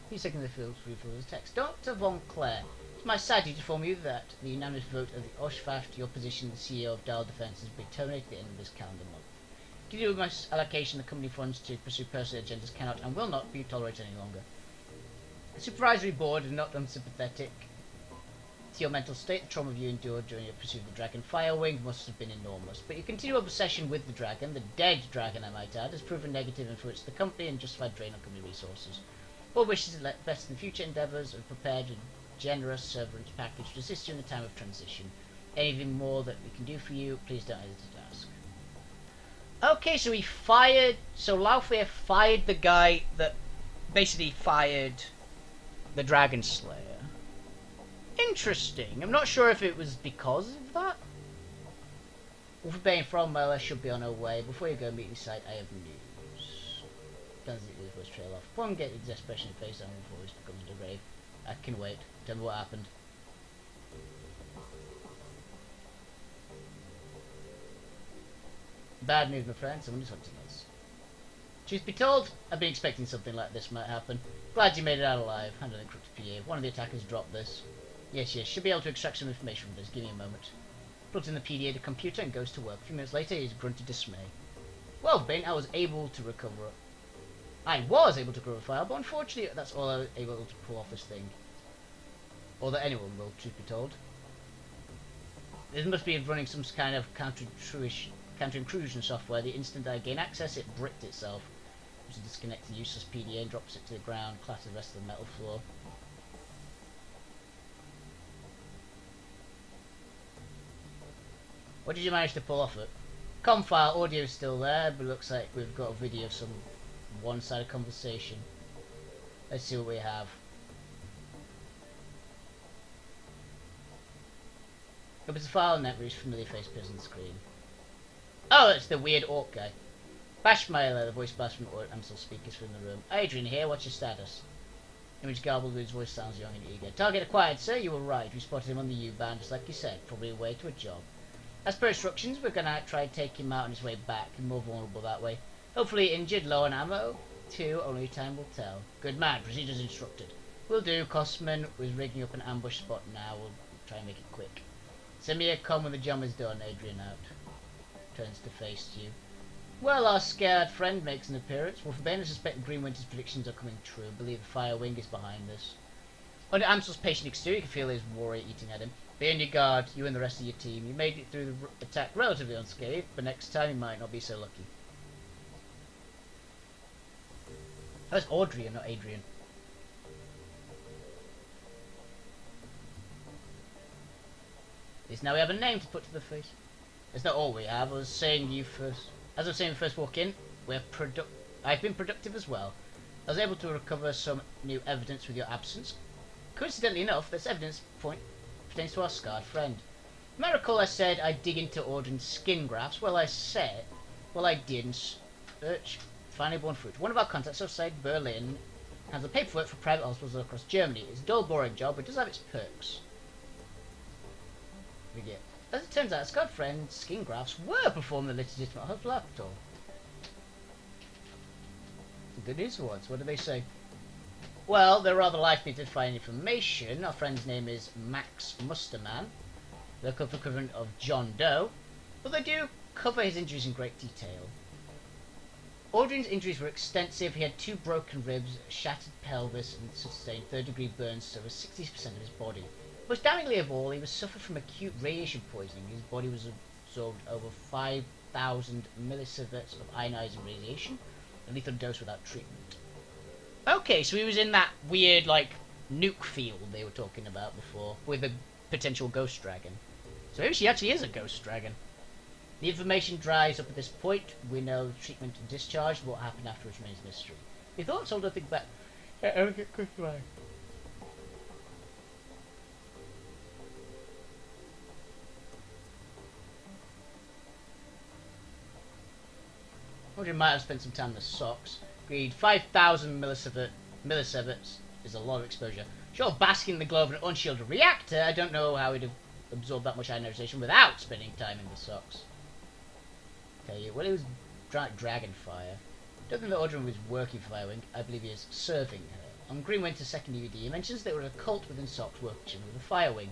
He seconds the field for his text. Dr. Von Clare, it's my sad duty to inform you that the unanimous vote of the Oshfaft, your position as CEO of Dial Defence, has been terminated at the end of this calendar month. Due to my allocation, the company funds to pursue personal agendas cannot and will not be tolerated any longer. The supervisory board is not unsympathetic to your mental state. The trauma you endured during your pursuit of the dragon Firewing must have been enormous, but your continual obsession with the dragon, the dead dragon I might add, has proven negative influence to the company and justified drain on company resources. All wishes to let best in future endeavours and prepared a generous severance package to assist you in the time of transition. Anything more that we can do for you, please don't hesitate to ask. Okay, so Wolfie fired the guy that basically fired the Dragon Slayer. Interesting. I'm not sure if it was because of that. Wolfie from Mela should be on her way. Before you go meet the site, I have news. Plans the first trail off. One get exasperation in face down before this becomes the grave. I can wait. Tell me what happened. Bad news, my friend. Someone is hunting us. Truth be told, I've been expecting something like this might happen. Glad you made it out alive. Hand on the encrypted PA. One of the attackers dropped this. Yes, should be able to extract some information from this. Give me a moment. Plugs in the PDA to computer and goes to work. A few minutes later, he's grunted dismay. Well, Ben, I was able to recover a file, but unfortunately, that's all I was able to pull off this thing. Or that anyone will, truth be told. This must be running some kind of counter-intrusion software. The instant I gain access, it bricked itself. Which disconnects the useless PDA and drops it to the ground, clatters the rest of the metal floor. What did you manage to pull off it? Com file, audio's still there, but it looks like we've got a video of some one-sided conversation. Let's see what we have. Opens the file and that reads familiar face appears on the screen. Oh, it's the weird orc guy. Bashmailer, the voice blast from Amsel speakers from the room. Adrian here, what's your status? Image garbled with his voice sounds young and eager. Target acquired, sir, you were right. We spotted him on the U-band, just like you said, probably away to a job. As per instructions, we're gonna try and take him out on his way back, and more vulnerable that way. Hopefully injured, low on ammo, too, only time will tell. Good man, procedures instructed. Will do, Costman was rigging up an ambush spot now, we'll try and make it quick. Send me a com when the job is done, Adrian out. Turns to face you. Well, our scared friend makes an appearance. Well, for Ben, I suspect Greenwinter's predictions are coming true. I believe the Firewing is behind this. Under Amsel's patient exterior, you can feel his worry eating at him. Be on your guard, you and the rest of your team. You made it through the attack relatively unscathed, but next time you might not be so lucky. That's Audrey and not Adrian. At least now we have a name to put to the face. That's not all we have. As I was saying when you first walk in, I've been productive as well. I was able to recover some new evidence with your absence. Coincidentally enough, this evidence pertains to our scarred friend. You might recall I said I'd dig into Audrey's skin grafts. Well, I did, and search finally borne fruit. One of our contacts outside Berlin handles the paperwork for private hospitals across Germany. It's a dull, boring job, but it does have its perks. As it turns out, scarred friend's skin grafts were performed in the legitimate hospital. Good news for once. What do they say? Well, they're rather likely to find information. Our friend's name is Max Musterman, the equivalent of John Doe, but they do cover his injuries in great detail. Audrey's injuries were extensive. He had 2 broken ribs, a shattered pelvis, and sustained third-degree burns to over 60% of his body. Most damningly of all, he was suffered from acute radiation poisoning. His body was absorbed over 5,000 millisieverts of ionizing radiation, a lethal dose without treatment. Okay, so he was in that weird, nuke field they were talking about before, with a potential ghost dragon. So maybe she actually is a ghost dragon. The information dries up at this point. We know the treatment and discharge. What happened afterwards remains mystery. Your thoughts? Hold on, think back. Goodbye. Audrey might have spent some time in the socks. Agreed. 5,000 millisieverts is a lot of exposure. Sure, basking in the glow of an unshielded reactor, I don't know how he'd have absorbed that much ionization without spending time in the socks. Okay, well, he was Dragonfire. I don't think that Audrey was working for Firewing. I believe he is serving her. On Greenwinter's second DVD, he mentions there was a cult within Socks working with the Firewing,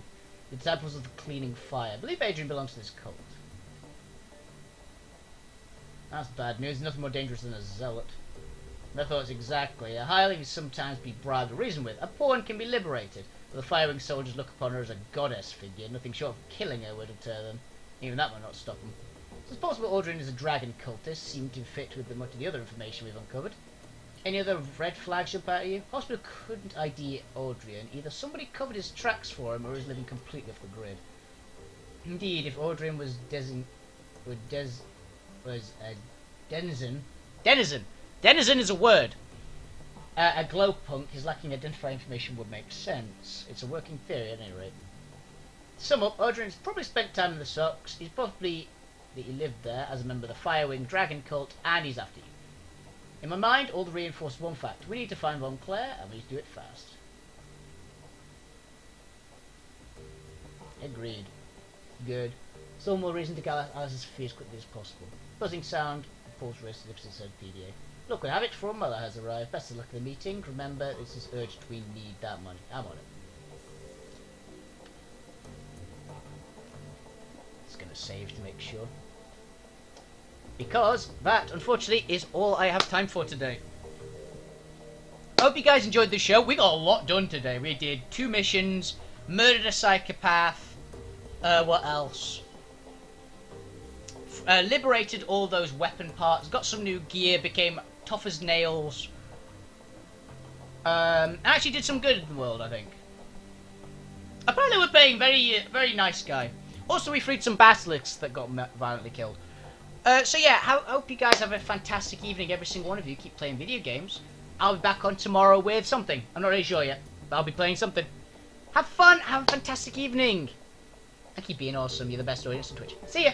the disciples of the Cleaning Fire. I believe Adrian belongs to this cult. That's bad news. Nothing more dangerous than a zealot. My thoughts exactly. A hireling can sometimes be bribed or reasoned with. A pawn can be liberated, but the Firewing soldiers look upon her as a goddess figure. Nothing short of killing her would deter them. Even that might not stop them. It's possible Audrey is a dragon cultist, seemed to fit with much of the other information we've uncovered. Any other red flags jump out at you? Hospital couldn't ID Audrian. Either somebody covered his tracks for him or is living completely off the grid. Indeed, if Audrian was denizen is a word. A glow punk, his lacking identifying information would make sense. It's a working theory at any rate. To sum up, Audrian's probably spent time in the Socks. He's probably that he lived there as a member of the Firewing Dragon cult, and he's after you. In my mind, all the reinforced one fact. We need to find Von Claire, and we need to do it fast. Agreed. Good. Still more reason to get Alice's fee as quickly as possible. Buzzing sound, pulse wrist, as if it said PDA. Look, we have it. From Mother has arrived. Best of luck in the meeting. Remember, this is urgent. We need that money. I'm on it. It's gonna save to make sure. Because that, unfortunately, is all I have time for today. I hope you guys enjoyed the show. We got a lot done today. We did 2 missions, murdered a psychopath, what else? Liberated all those weapon parts, got some new gear, became tough as nails. Actually did some good in the world, I think. Apparently we're paying very nice guy. Also, we freed some basilisks that got violently killed. So yeah, I hope you guys have a fantastic evening, every single one of you. Keep playing video games. I'll be back on tomorrow with something. I'm not really sure yet, but I'll be playing something. Have fun, have a fantastic evening. And keep being awesome. You're the best audience on Twitch. See ya!